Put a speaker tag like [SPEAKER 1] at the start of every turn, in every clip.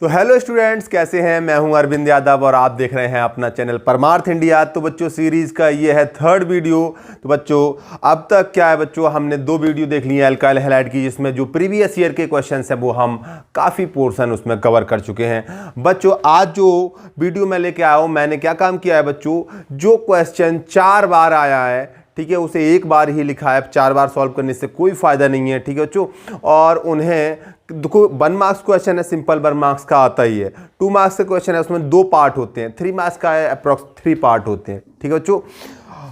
[SPEAKER 1] तो hello students, कैसे हैं। मैं हूं अरविंद यादव और आप देख रहे हैं अपना चैनल परमार्थ इंडिया। तो बच्चों सीरीज़ का ये है थर्ड वीडियो। तो बच्चों अब तक क्या है बच्चों, हमने दो वीडियो देख ली है अल्काइल हैलाइड की, जिसमें जो प्रीवियस ईयर के क्वेश्चंस हैं वो हम काफ़ी पोर्शन उसमें कवर कर चुके हैं। बच्चों आज जो वीडियो मैं लेके आया हूँ, मैंने क्या काम किया है बच्चों, जो क्वेश्चन 4 बार आया है, ठीक है, उसे एक बार ही लिखा है। 4 बार सॉल्व करने से कोई फायदा नहीं है, ठीक है बच्चों। और उन्हें देखो 1 मार्क्स क्वेश्चन है, सिंपल 1 मार्क्स का आता ही है। 2 मार्क्स का क्वेश्चन है, उसमें 2 पार्ट होते हैं। 3 मार्क्स का है, अप्रॉक्स 3 पार्ट होते हैं, ठीक है बच्चों,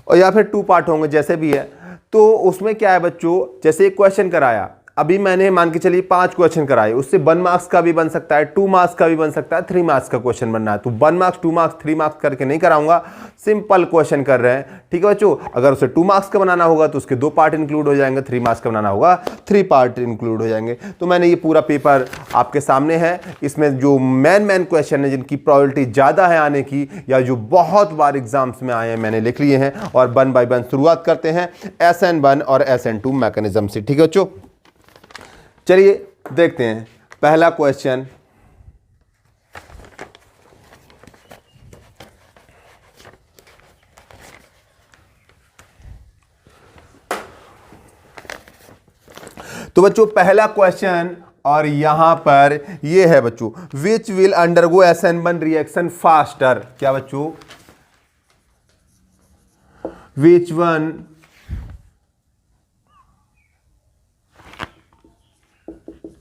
[SPEAKER 1] और या फिर 2 पार्ट होंगे, जैसे भी है। तो उसमें क्या है बच्चों, जैसे एक क्वेश्चन कराया, अभी मैंने मान के चलिए 5 क्वेश्चन कराए, उससे 1 मार्क्स का भी बन सकता है, 2 मार्क्स का भी बन सकता है, 3 मार्क्स का क्वेश्चन बनना है। तो 1 मार्क्स 2 मार्क्स 3 मार्क्स करके नहीं कराऊंगा, सिंपल क्वेश्चन कर रहे हैं, ठीक है बच्चों। अगर उसे 2 मार्क्स का बनाना होगा तो उसके 2 पार्ट इंक्लूड हो जाएंगे, 3 मार्क्स का बनाना होगा 3 पार्ट इंक्लूड हो जाएंगे। तो मैंने ये पूरा पेपर आपके सामने है। इसमें जो मेन क्वेश्चन है, जिनकी प्रोबेबिलिटी ज़्यादा है आने की, या जो बहुत बार एग्जाम्स में आए हैं, मैंने लिख लिए हैं। और 1 बाय 1 शुरुआत करते हैं SN1 और SN2 मैकेनिज्म से, ठीक है बच्चों। चलिए देखते हैं पहला क्वेश्चन। तो बच्चों पहला क्वेश्चन, और यहां पर ये है बच्चों, which will undergo SN1 reaction faster. क्या बच्चों, which one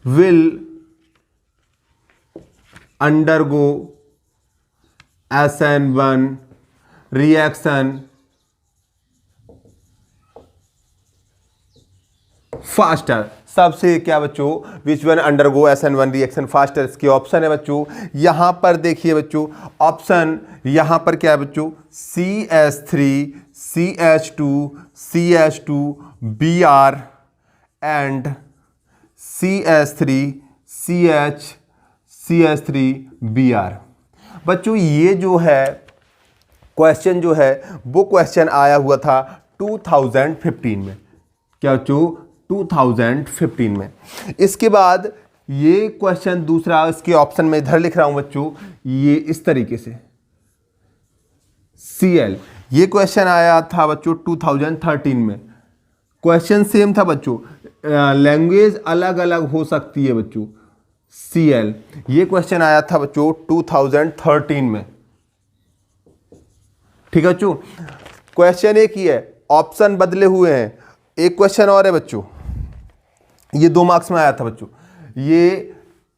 [SPEAKER 1] will undergo SN1 reaction faster। सबसे क्या बच्चों, which one undergo SN1 reaction faster, इसके ऑप्शन है बच्चों। यहां पर देखिए बच्चों, ऑप्शन यहां पर क्या है बच्चों, CH3 CH2 CH2 Br and CH3 CH CH3 Br। बच्चों ये जो है क्वेश्चन जो है, वो क्वेश्चन आया हुआ था 2015 में। क्या बच्चों, 2015 में। इसके बाद ये क्वेश्चन दूसरा, इसके ऑप्शन में इधर लिख रहा हूं बच्चों, ये इस तरीके से Cl, ये क्वेश्चन आया था बच्चों 2013 में। क्वेश्चन सेम था बच्चों, लैंग्वेज अलग अलग हो सकती है बच्चों। Cl, ये क्वेश्चन आया था बच्चों 2013 में, ठीक है बच्चों। क्वेश्चन एक ही है, ऑप्शन बदले हुए हैं। एक क्वेश्चन और है बच्चों, ये 2 मार्क्स में आया था बच्चों। ये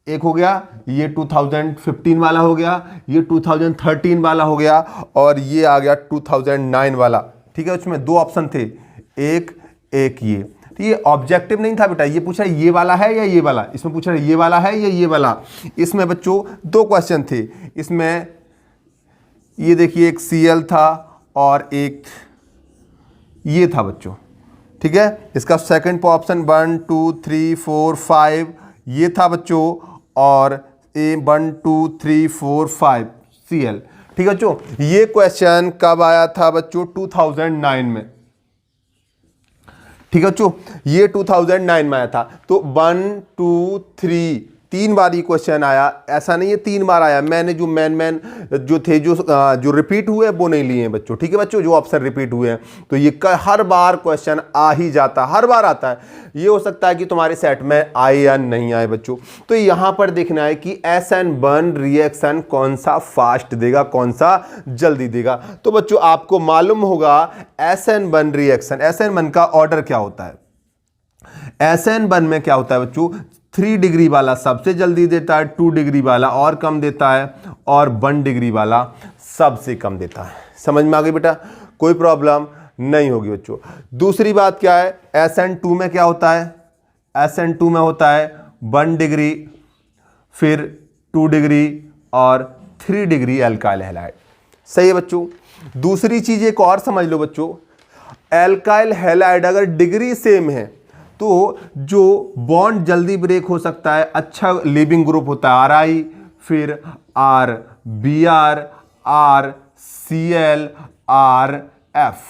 [SPEAKER 1] एक हो गया, ये 2015 वाला हो गया, ये 2013 वाला हो गया, और ये आ गया 2009 वाला, ठीक है। उसमें 2 ऑप्शन थे, एक ये। ये ऑब्जेक्टिव नहीं था बेटा, ये पूछा ये वाला है या ये वाला, इसमें पूछा ये वाला है या ये वाला। इसमें बच्चों 2 क्वेश्चन थे। इसमें ये देखिए, एक Cl था और एक ये था बच्चों, ठीक है। इसका सेकंड ऑप्शन 1 2 3 4 5 ये था बच्चों, और 1 2 3 4 5 Cl, ठीक है बच्चों। ये क्वेश्चन कब आया था बच्चों, 2009 में, ठीक है बच्चों। ये 2009 में आया था। तो 1 2 3 3 बार ये क्वेश्चन आया, ऐसा नहीं है 3 बार आया। मैंने जो मेन जो थे, जो रिपीट हुए वो नहीं लिए हैं बच्चों, ठीक है बच्चों, जो ऑप्शन रिपीट हुए हैं। तो ये हर बार क्वेश्चन आ ही जाता, हर बार आता है। ये हो सकता है कि तुम्हारे सेट में आए या नहीं आए बच्चों। तो यहां पर देखना है कि SN1 रिएक्शन कौन सा फास्ट देगा, कौन सा जल्दी देगा। तो बच्चों आपको मालूम होगा SN1 रिएक्शन, SN1 का ऑर्डर क्या होता है। SN1 में क्या होता है बच्चों, 3 डिग्री वाला सबसे जल्दी देता है, 2 डिग्री वाला और कम देता है, और 1 डिग्री वाला सबसे कम देता है। समझ में आ गई बेटा, कोई प्रॉब्लम नहीं होगी बच्चों। दूसरी बात क्या है, SN2 में क्या होता है, SN2 में होता है 1 डिग्री, फिर 2 डिग्री और 3 डिग्री अल्काइल हैलाइड। सही है बच्चों। दूसरी चीज एक और समझ लो बच्चों, अल्काइल हैलाइड अगर डिग्री सेम है तो जो बॉन्ड जल्दी ब्रेक हो सकता है, अच्छा लिविंग ग्रुप होता है RI, फिर RBr, RCl, RF।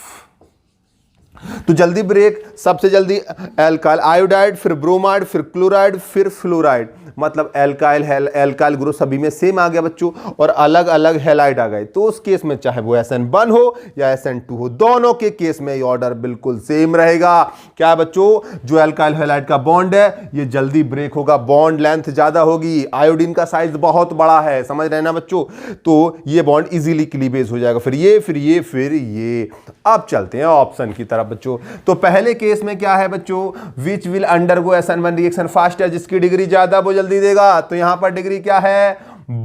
[SPEAKER 1] तो जल्दी ब्रेक, सबसे जल्दी एल्काइल आयोडाइड, फिर ब्रोमाइड, फिर क्लोराइड, फिर फ्लोराइड, मतलब एल्काइल एल्काइल ग्रुप सभी में सेम आ गया बच्चों, और अलग अलग हैलाइड आ गए। तो उस केस में चाहे वो SN1 हो या SN2 हो, दोनों के केस में ये ऑर्डर बिल्कुल सेम रहेगा। क्या बच्चों, जो एल्काइल हैलाइड का बॉन्ड है ये जल्दी ब्रेक होगा, बॉन्ड लेंथ ज्यादा होगी, आयोडीन का साइज बहुत बड़ा है, समझ रहे हैं ना बच्चों, तो ये बॉन्ड इजीली क्लीवेज हो जाएगा। फिर ये फिर ये फिर ये। अब चलते हैं ऑप्शन की तरफ बच्चों। तो पहले केस में क्या है बच्चों, which will undergo SN1 reaction fast है, जिसकी डिग्री ज्यादा वो जल्दी देगा। तो यहां पर डिग्री क्या है,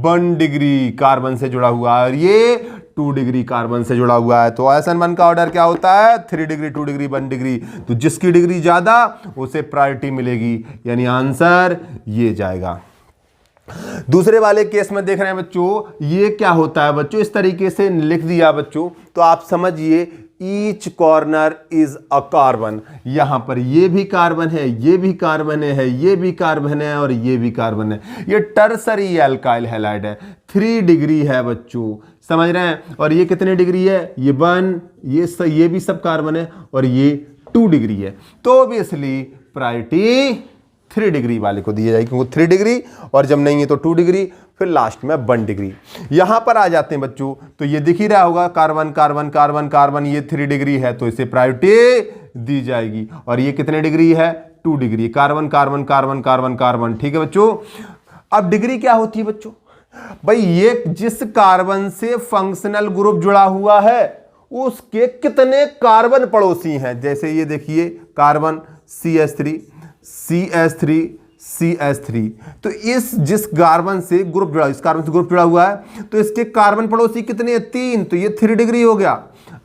[SPEAKER 1] 1 डिग्री कार्बन से जुड़ा हुआ है, और ये 2 डिग्री कार्बन से जुड़ा हुआ है। तो SN1 का ऑर्डर क्या होता है, 3 डिग्री 2 डिग्री 1 डिग्री। तो जिसकी डिग्री ज्यादा उसे प्रायोरिटी मिलेगी, यानी आंसर ये जाएगा। दूसरे वाले केस में देख रहे हैं बच्चों, ये क्या होता है बच्चों, इस तरीके से लिख दिया बच्चों, तो आप समझिए each corner is a carbon. यहां पर ये भी कार्बन है, ये भी कार्बन है, ये भी कार्बन है, और ये भी कार्बन है। ये टर्सरी एल्काइल हैलाइड है, 3 डिग्री है बच्चों, समझ रहे हैं। और ये कितने डिग्री है, ये 1, ये भी सब कार्बन है, और ये 2 डिग्री है। तो ऑब्वियसली प्रायोरिटी 3 डिग्री वाले को दी जाएगी, क्योंकि 3 डिग्री, और जब नहीं है तो 2 डिग्री, फिर लास्ट में 1 डिग्री। यहां पर आ जाते हैं बच्चों, तो ये दिख ही रहा होगा कार्बन कार्बन कार्बन कार्बन, ये 3 डिग्री है तो इसे प्रायोरिटी दी जाएगी। और ये कितने डिग्री है, 2 degree, carbon carbon carbon carbon carbon, ठीक है बच्चों। अब डिग्री क्या होती है बच्चों, भाई ये जिस कार्बन से फंक्शनल ग्रुप जुड़ा हुआ है उसके कितने कार्बन पड़ोसी हैं। जैसे ये देखिए कार्बन CH3 CH3 CH3, तो इस जिस कार्बन से ग्रुप जुड़ा, इस कार्बन से ग्रुप जुड़ा हुआ है, तो इसके कार्बन पड़ोसी कितने हैं, 3, तो ये 3 डिग्री हो गया।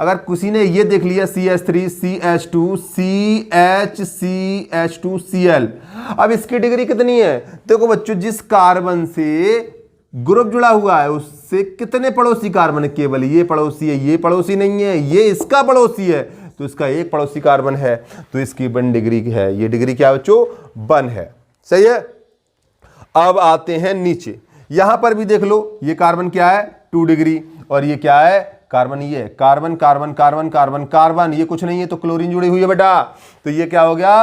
[SPEAKER 1] अगर किसी ने ये देख लिया CH3 CH2 CH CH2 Cl, अब इसकी डिग्री कितनी है, देखो बच्चों, जिस कार्बन से ग्रुप जुड़ा हुआ है उससे कितने पड़ोसी कार्बन है, केवल ये पड़ोसी है, ये पड़ोसी नहीं है, ये इसका पड़ोसी है, तो इसका एक पड़ोसी कार्बन है, तो इसकी 1 डिग्री है। ये डिग्री क्या बच्चों, 1 है, सही है। अब आते हैं नीचे, यहां पर भी देख लो, ये कार्बन क्या है, 2 डिग्री, और ये क्या है, कार्बन, ये carbon carbon carbon carbon carbon, ये कुछ नहीं है, तो क्लोरीन जुड़ी हुई है बेटा, तो ये क्या हो गया,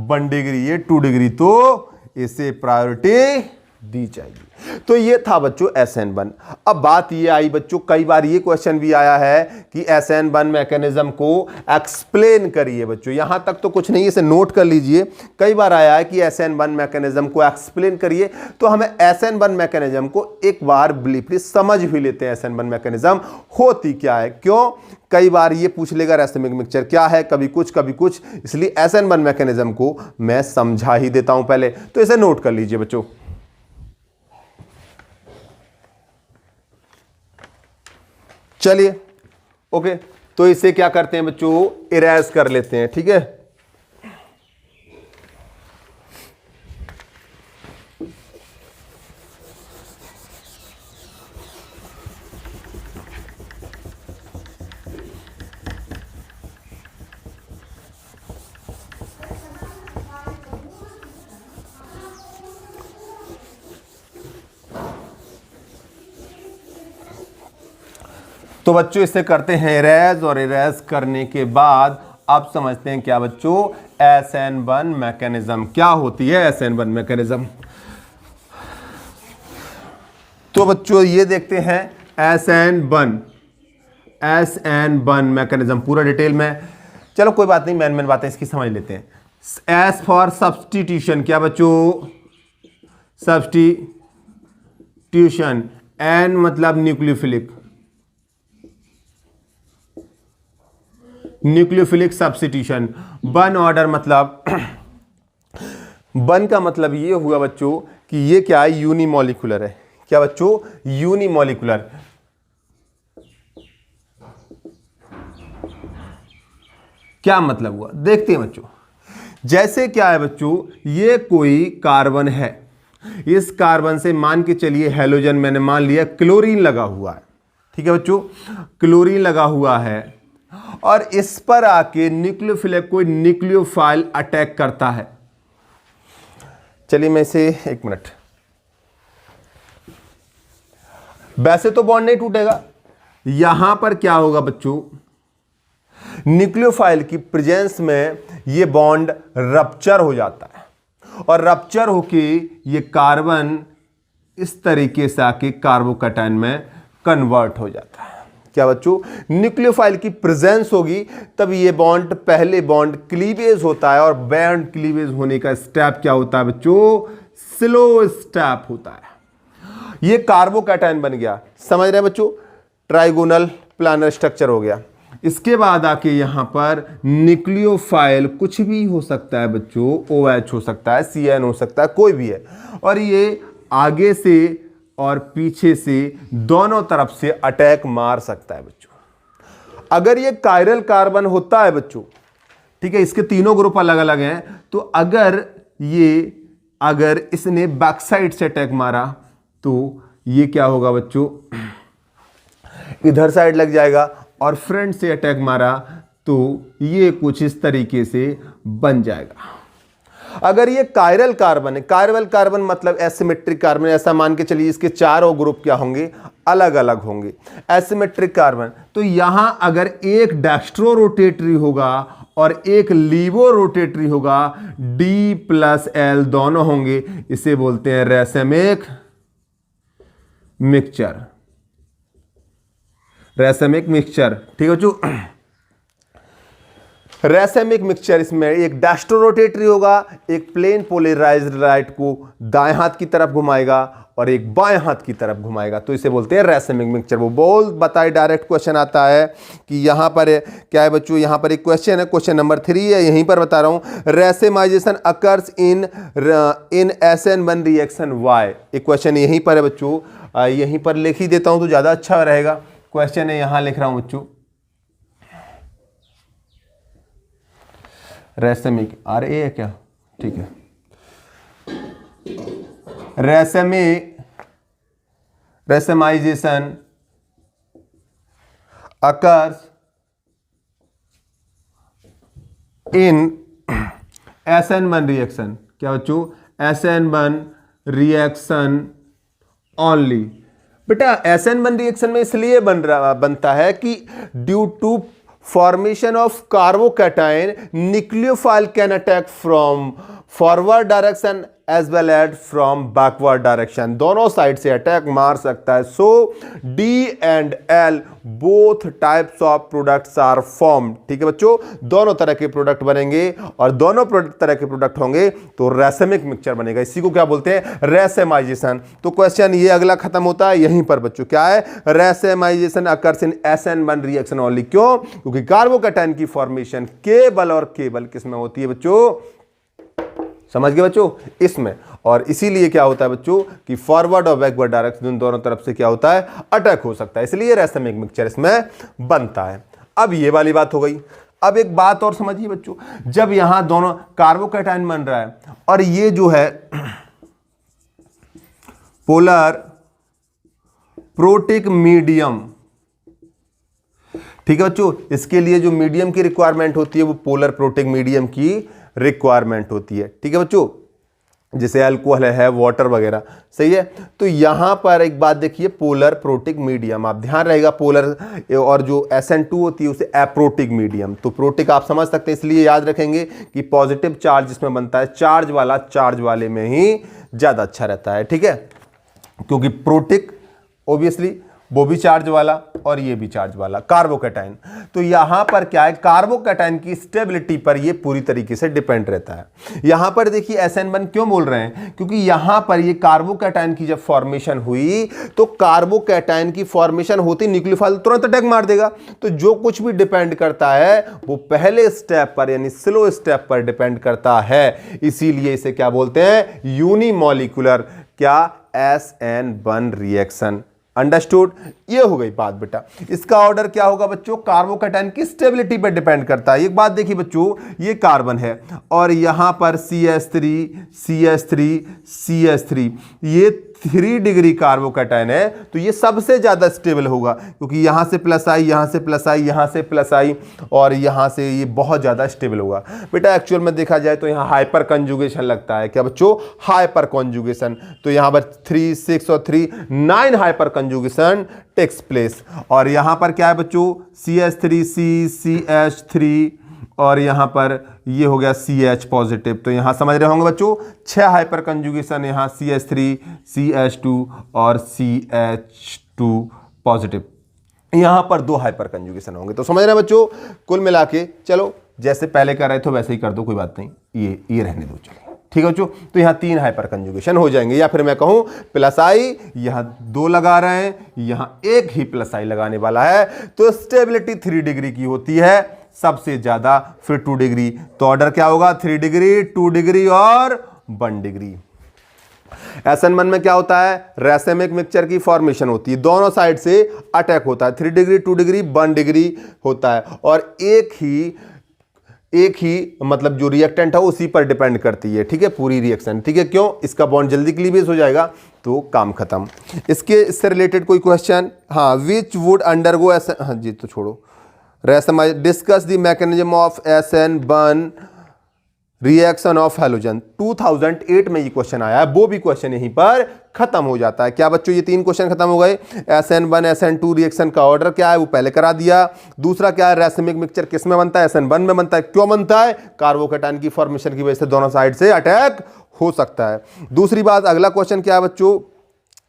[SPEAKER 1] 1 डिग्री, ये 2 डिग्री, तो इसे प्रायोरिटी दी जाएगी। तो ये था बच्चों SN1। अब बात ये आई बच्चों, कई बार ये क्वेश्चन भी आया है कि SN1 मैकेनिज्म को एक्सप्लेन करिए बच्चों। यहां तक तो कुछ नहीं, इसे नोट कर लीजिए, कई बार आया है कि SN1 मैकेनिज्म को एक्सप्लेन करिए। तो हमें SN1 मैकेनिज्म को एक बार ब्रीफली समझ भी लेते हैं, SN1 मैकेनिज्म होती क्या है। क्यों, कई बार ये पूछ लेगा रैसमिक मिक्सचर क्या है, कभी कुछ कभी कुछ, इसलिए SN1 मैकेनिज्म को मैं समझा ही देता हूं पहले। तो इसे नोट कर लीजिए बच्चों। चलिए ओके, तो इसे क्या करते हैं बच्चों, इरेज कर लेते हैं, ठीक है। तो बच्चों इसे करते हैं इरेज, और इरेज करने के बाद अब समझते हैं क्या बच्चों, SN1 मैकेनिज्म क्या होती है। SN1 मैकेनिज्म, तो बच्चों ये देखते हैं SN1 मैकेनिज्म पूरा डिटेल में। चलो कोई बात नहीं, मेन बातें इसकी समझ लेते हैं। S फॉर सब्सटीट्यूशन, क्या बच्चों, सब्सटीट्यूशन। N मतलब न्यूक्लियोफिलिक, न्यूक्लियोफिलिक सब्स्टिट्यूशन। 1 ऑर्डर मतलब 1 का मतलब ये हुआ बच्चों कि ये क्या है, यूनिमॉलिक्यूलर है। क्या बच्चों, यूनिमॉलिक्यूलर। क्या मतलब हुआ, देखते हैं बच्चों। जैसे क्या है बच्चों, ये कोई कार्बन है, इस कार्बन से मान के चलिए हैलोजन मैंने मान लिया, क्लोरीन लगा हुआ है, ठीक है बच्चों, क्लोरीन लगा हुआ है, और इस पर आके न्यूक्लियोफिलिक कोई न्यूक्लियोफाइल अटैक करता है। चलिए मैं इसे 1 मिनट, वैसे तो बॉन्ड नहीं टूटेगा, यहां पर क्या होगा बच्चों, न्यूक्लियोफाइल की प्रेजेंस में ये बॉन्ड रप्चर हो जाता है और रप्चर होके ये कार्बन इस तरीके से आके कार्बोकैटायन में कन्वर्ट हो जाता है। क्या बच्चों, न्यूक्लियोफाइल की प्रेजेंस होगी तब ये बॉन्ड, पहले बॉन्ड क्लीवेज होता है और बॉन्ड क्लीवेज होने का स्टेप क्या होता है बच्चों, स्लो स्टेप होता है। ये कार्बोकैटायन बन गया, समझ रहे हैं बच्चों, ट्राइगोनल प्लानर स्ट्रक्चर हो गया। इसके बाद आके यहां पर न्यूक्लियोफाइल कुछ भी हो सकता है बच्चों, OH हो सकता है, CN हो सकता है, कोई भी है, और ये आगे से और पीछे से दोनों तरफ से अटैक मार सकता है बच्चों। अगर ये कायरल कार्बन होता है बच्चों, ठीक है, इसके तीनों ग्रुप अलग अलग हैं, तो अगर इसने बैक साइड से अटैक मारा तो ये क्या होगा बच्चों, इधर साइड लग जाएगा, और फ्रंट से अटैक मारा तो ये कुछ इस तरीके से बन जाएगा। अगर ये कायरल कार्बन है, कायरल कार्बन मतलब एसिमेट्रिक कार्बन, ऐसा मान के चलिए इसके चारों ग्रुप क्या होंगे, अलग अलग होंगे, एसिमेट्रिक कार्बन, तो यहां अगर एक डेक्स्ट्रो रोटेटरी होगा और एक लीवो रोटेटरी होगा, D+L दोनों होंगे, इसे बोलते हैं रेसेमिक मिक्सचर, रेसेमिक मिक्सचर, ठीक है बच्चों। रेसेमिक मिक्सचर, इसमें एक डेक्स्ट्रो रोटेटरी होगा, एक प्लेन पोलराइज्ड लाइट को दाएं हाथ की तरफ घुमाएगा और एक बाएं हाथ की तरफ घुमाएगा, तो इसे बोलते हैं रेसेमिक मिक्सचर। वो बोल बताए, डायरेक्ट क्वेश्चन आता है कि यहाँ पर क्या है बच्चों, यहाँ पर एक क्वेश्चन है, क्वेश्चन नंबर 3 है, यहीं पर बता रहा हूँ, racemization occurs in SN1 reaction why. एक क्वेश्चन यहीं पर है बच्चों, यहीं पर लिख ही देता हूँ तो ज़्यादा अच्छा रहेगा। क्वेश्चन है, यहाँ लिख रहा हूँ बच्चों, रेसेमिक RA है क्या, ठीक है, racemization occurs in SN1 reaction, क्या बच्चों, SN1 रिएक्शन ओनली। बेटा SN1 रिएक्शन में इसलिए बनता है कि due to formation of carbocation, nucleophile can attack from forward direction as well as from backward direction, दोनों साइड से अटैक मार सकता है। So D and L both types of products are formed, ठीक है बच्चों, दोनों तरह के प्रोडक्ट बनेंगे और दोनों तरह के प्रोडक्ट होंगे तो रेसेमिक मिक्सचर बनेगा। इसी को क्या बोलते हैं, रेसेमाइजेशन। तो क्वेश्चन ये अगला खत्म होता है यहीं पर बच्चों, क्या है, racemization occurs in SN1 reaction only. क्यों, क्योंकि कार्बोकैटायन की फॉर्मेशन केवल और केवल किसमें होती है बच्चों, समझ गए बच्चों, इसमें, और इसीलिए क्या होता है बच्चों कि फॉरवर्ड और बैकवर्ड डायरेक्शन दोनों तरफ से क्या होता है, अटैक हो सकता है, इसलिए रेसेमिक मिक्सचर इसमें बनता है। अब ये वाली बात हो गई। अब एक बात और समझिए बच्चों, जब यहां दोनों कार्बोकैटायन बन रहा है और ये जो है पोलर प्रोटिक मीडियम, ठीक है बच्चों, इसके लिए जो मीडियम की रिक्वायरमेंट होती है वो पोलर प्रोटिक मीडियम की रिक्वायरमेंट होती है, ठीक है बच्चों, जैसे अल्कोहल है, वाटर वगैरह, सही है। तो यहां पर एक बात देखिए, पोलर प्रोटिक मीडियम, आप ध्यान रहेगा, पोलर और जो SN2 होती है उसे एप्रोटिक मीडियम, तो प्रोटिक आप समझ सकते हैं, इसलिए याद रखेंगे कि पॉजिटिव चार्ज जिसमें बनता है, चार्ज वाला चार्ज वाले में ही ज्यादा अच्छा रहता है, ठीक है, क्योंकि प्रोटिक ऑब्वियसली वो भी चार्ज वाला और ये भी चार्ज वाला, कार्बोकैटायन। तो यहां पर क्या है, कार्बोकैटायन की स्टेबिलिटी पर ये पूरी तरीके से डिपेंड रहता है। यहां पर देखिए SN1 क्यों बोल रहे हैं, क्योंकि यहां पर ये कार्बोकैटायन की जब फॉर्मेशन हुई तो कार्बोकैटायन की फॉर्मेशन होती न्यूक्लियोफाइल तुरंत अटैक मार देगा, तो जो कुछ भी डिपेंड करता है वो पहले स्टेप पर यानी स्लो स्टेप पर डिपेंड करता है, इसीलिए इसे क्या बोलते हैं, यूनिमॉलिक्यूलर, क्या, SN1 रिएक्शन। अंडरस्टूड, ये हो गई बात बेटा। इसका ऑर्डर क्या होगा बच्चों, कार्बोकैटायन की स्टेबिलिटी पर डिपेंड करता है। एक बात देखिए बच्चों, ये कार्बन है और यहां पर CH3 CH3 CH3, ये 3 डिग्री कार्बोकैटायन है तो ये सबसे ज्यादा स्टेबल होगा, क्योंकि यहां से प्लस आई, यहां से प्लस आई, यहां से प्लस आई और यहां से ये बहुत ज्यादा स्टेबल होगा। बेटा एक्चुअल में देखा जाए तो यहां हाइपर कंजुगेशन लगता है। क्या बच्चों? Hyper conjugation. तो यहां पर 3, 6 और 3 9 हाइपर कंजुगेशन टेक्स प्लेस। और यहां पर क्या है बच्चों? CH3C, CH3 और यहां पर ये हो गया CH पॉजिटिव। तो यहां समझ रहे होंगे बच्चों 6 हाइपर कंजुगेशन, यहां CH3, CH2 और CH2 पॉजिटिव। यहां पर 2 हाइपर कंजुगेशन होंगे। तो समझ रहे हैं बच्चों? कुल मिला के चलो जैसे पहले कर रहे थे वैसे ही कर दो, कोई बात नहीं, ये रहने दो, चलो ठीक है बच्चों। तो यहां 3 हाइपर कंजुगेशन हो जाएंगे, या फिर मैं कहूं प्लस आई, यहां 2 लगा रहे हैं, यहां 1 ही प्लस आई लगाने वाला है। तो स्टेबिलिटी 3 डिग्री की होती है सबसे ज्यादा, फिर 2 डिग्री। तो ऑर्डर क्या होगा? 3 डिग्री, 2 डिग्री और 1 डिग्री। SN1 में क्या होता है? रैसेमिक मिक्सचर की फॉर्मेशन होती है, दोनों साइड से अटैक होता है। 3 डिग्री, 2 डिग्री, 1 डिग्री होता है और एक ही मतलब जो रिएक्टेंट है उसी पर डिपेंड करती है, ठीक है, पूरी रिएक्शन। ठीक है, क्यों? इसका बॉन्ड जल्दी क्लीवेज हो जाएगा तो काम खत्म। इससे रिलेटेड कोई क्वेश्चन? हाँ, विच वुड अंडरगो हाँ जी, तो छोड़ो। Racemize discuss the mechanism of SN1 reaction of halogen. 2008 में ये क्वेश्चन आया है, वो भी क्वेश्चन यहीं पर खत्म हो जाता है। क्या बच्चों? ये 3 क्वेश्चन खत्म हो गए। SN1 SN2 रिएक्शन का ऑर्डर क्या है वो पहले करा दिया। दूसरा क्या है? रैसेमिक मिक्सचर किस में बनता है? SN1 में बनता है। क्यों बनता है? कार्बोकैटायन की फॉर्मेशन की वजह से दोनों साइड से अटैक हो सकता है। दूसरी बात, अगला क्वेश्चन क्या है बच्चों?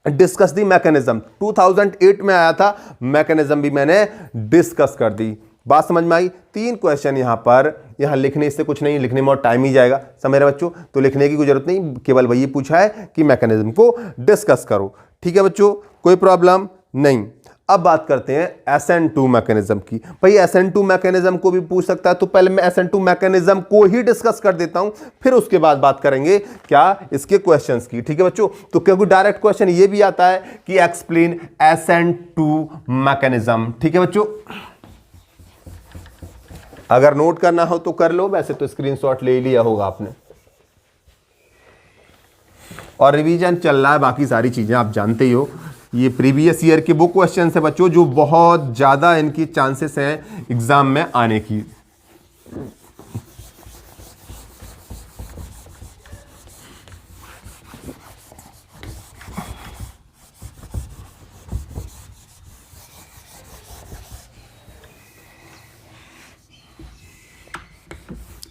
[SPEAKER 1] Discuss the mechanism. 2008 में आया था, मैकेनिज्म भी मैंने डिस्कस कर दी। बात समझ में आई? 3 क्वेश्चन यहां लिखने से कुछ नहीं, लिखने में और टाइम ही जाएगा, समझ रहे बच्चों? तो लिखने की कोई जरूरत नहीं, केवल वही पूछा है कि मैकेनिज्म को डिस्कस करो। ठीक है बच्चों, कोई प्रॉब्लम नहीं। अब बात करते हैं SN2 मैकेनिज्म की। भाई SN2 मैकेनिज्म को भी पूछ सकता है, तो पहले मैं SN2 मैकेनिज्म को ही डिस्कस कर देता हूं, फिर उसके बाद बात करेंगे क्या इसके क्वेश्चंस की। ठीक है बच्चों? तो क्योंकि डायरेक्ट क्वेश्चन ये भी आता है कि एक्सप्लेन SN2 मैकेनिज्म। ठीक है बच्चों? अगर नोट करना हो तो कर लो, वैसे तो स्क्रीनशॉट ले लिया होगा आपने। और रिवीजन चल रहा है, बाकी सारी चीजें आप जानते ही हो। ये प्रीवियस ईयर के वो क्वेश्चन है बच्चों जो बहुत ज्यादा इनकी चांसेस हैं एग्जाम में आने की।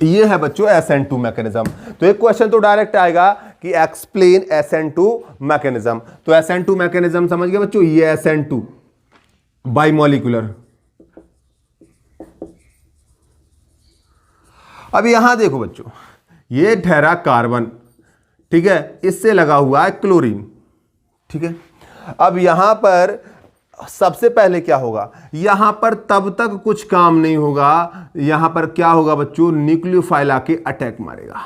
[SPEAKER 1] ये है बच्चों SN2 मैकेनिज्म। तो एक क्वेश्चन तो डायरेक्ट आएगा कि एक्सप्लेन SN2 मैकेनिज्म। तो SN2 मैकेनिज्म समझ गए बच्चों? ये SN2 बाइमॉलिक्यूलर। अब यहां देखो बच्चों, ये ठहरा कार्बन, ठीक है, इससे लगा हुआ है क्लोरीन। ठीक है, अब यहां पर सबसे पहले क्या होगा? यहां पर तब तक कुछ काम नहीं होगा, यहां पर क्या होगा बच्चों? न्यूक्लियोफाइल आके अटैक मारेगा।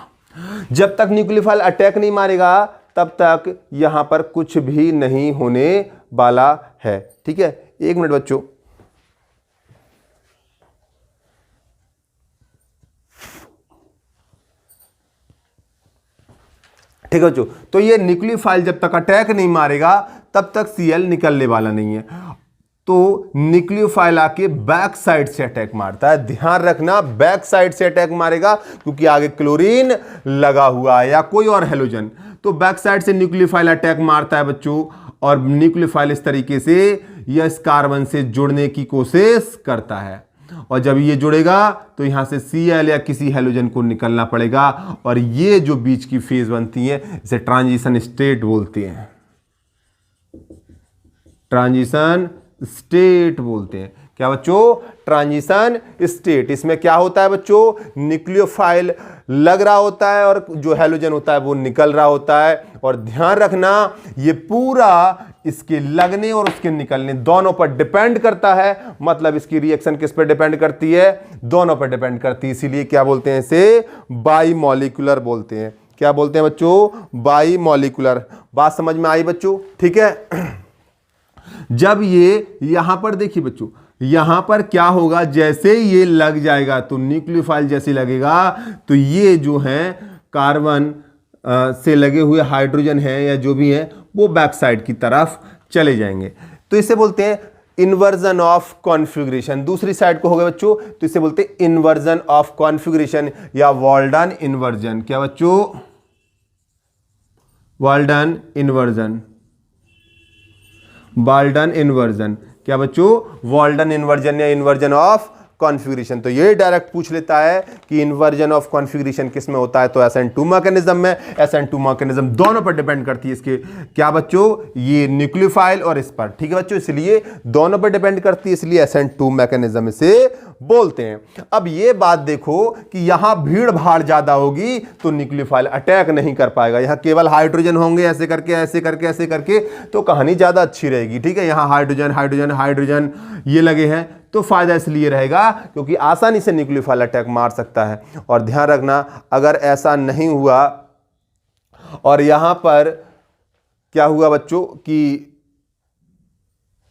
[SPEAKER 1] जब तक न्यूक्लियोफाइल अटैक नहीं मारेगा तब तक यहां पर कुछ भी नहीं होने वाला है। ठीक है, 1 मिनट बच्चों। ठीक है बच्चों, तो ये न्यूक्लियोफाइल जब तक अटैक नहीं मारेगा तब तक Cl निकलने वाला नहीं है। तो न्यूक्लियोफाइल आके बैक साइड से अटैक मारता है, ध्यान रखना, बैक साइड से अटैक मारेगा, क्योंकि आगे क्लोरीन लगा हुआ है या कोई और हेलोजन। तो बैक साइड से न्यूक्लियोफाइल अटैक मारता है बच्चों, और न्यूक्लियोफाइल इस तरीके से इस कार्बन से जुड़ने की कोशिश करता है, और जब ये जुड़ेगा तो यहां से Cl या किसी हेलोजन को निकलना पड़ेगा, और ये जो बीच की फेज बनती है इसे ट्रांजिशन स्टेट बोलते हैं। ट्रांजिशन स्टेट बोलते हैं। क्या बच्चों? Transition state. इसमें क्या होता है बच्चों? न्यूक्लियोफाइल लग रहा होता है और जो हेलोजन होता है वो निकल रहा होता है। और ध्यान रखना, ये पूरा इसके लगने और उसके निकलने दोनों पर डिपेंड करता है। मतलब इसकी रिएक्शन किस पर डिपेंड करती है? दोनों पर डिपेंड करती है। इसीलिए क्या बोलते हैं इसे? बाइमॉलिक्यूलर बोलते हैं। क्या बोलते हैं बच्चों? बाइमॉलिक्यूलर। बात समझ में आई बच्चों? ठीक है, जब ये यहां पर देखिए बच्चों, यहां पर क्या होगा? जैसे ये लग जाएगा तो न्यूक्लियोफाइल जैसे लगेगा तो ये जो है कार्बन से लगे हुए हाइड्रोजन है या जो भी है वो बैक साइड की तरफ चले जाएंगे। तो इसे बोलते हैं इन्वर्जन ऑफ कॉन्फ़िगरेशन। दूसरी साइड को हो गया बच्चों, तो इसे बोलते हैं इन्वर्जन ऑफ कॉन्फ़िगरेशन या वॉल्डन इन्वर्जन। क्या बच्चों? Walden inversion. Walden inversion. क्या बच्चों? वॉल्डन इन्वर्जन या इन्वर्जन ऑफ कॉन्फ़िगरेशन। तो ये डायरेक्ट पूछ लेता है कि इन्वर्जन ऑफ कॉन्फ़िगरेशन किस में होता है, तो SN2 मैकेनिज्म में। SN2 मैकेनिज्म दोनों पर डिपेंड करती है इसके। क्या बच्चों? ये न्यूक्लियोफाइल और इस पर, ठीक है बच्चों, इसलिए दोनों पर डिपेंड करती है, इसलिए SN2 मैकेनिज्म इसे बोलते हैं। अब ये बात देखो कि यहां भीड़ भाड़ ज्यादा होगी तो न्यूक्लियोफाइल अटैक नहीं कर पाएगा। यहां केवल हाइड्रोजन होंगे, ऐसे करके ऐसे करके ऐसे करके, तो कहानी ज्यादा अच्छी रहेगी। ठीक है, यहां हाइड्रोजन हाइड्रोजन हाइड्रोजन ये लगे हैं, तो फायदा इसलिए रहेगा क्योंकि आसानी से न्यूक्लियोफाइल अटैक मार सकता है। और ध्यान रखना, अगर ऐसा नहीं हुआ और यहां पर क्या हुआ बच्चों कि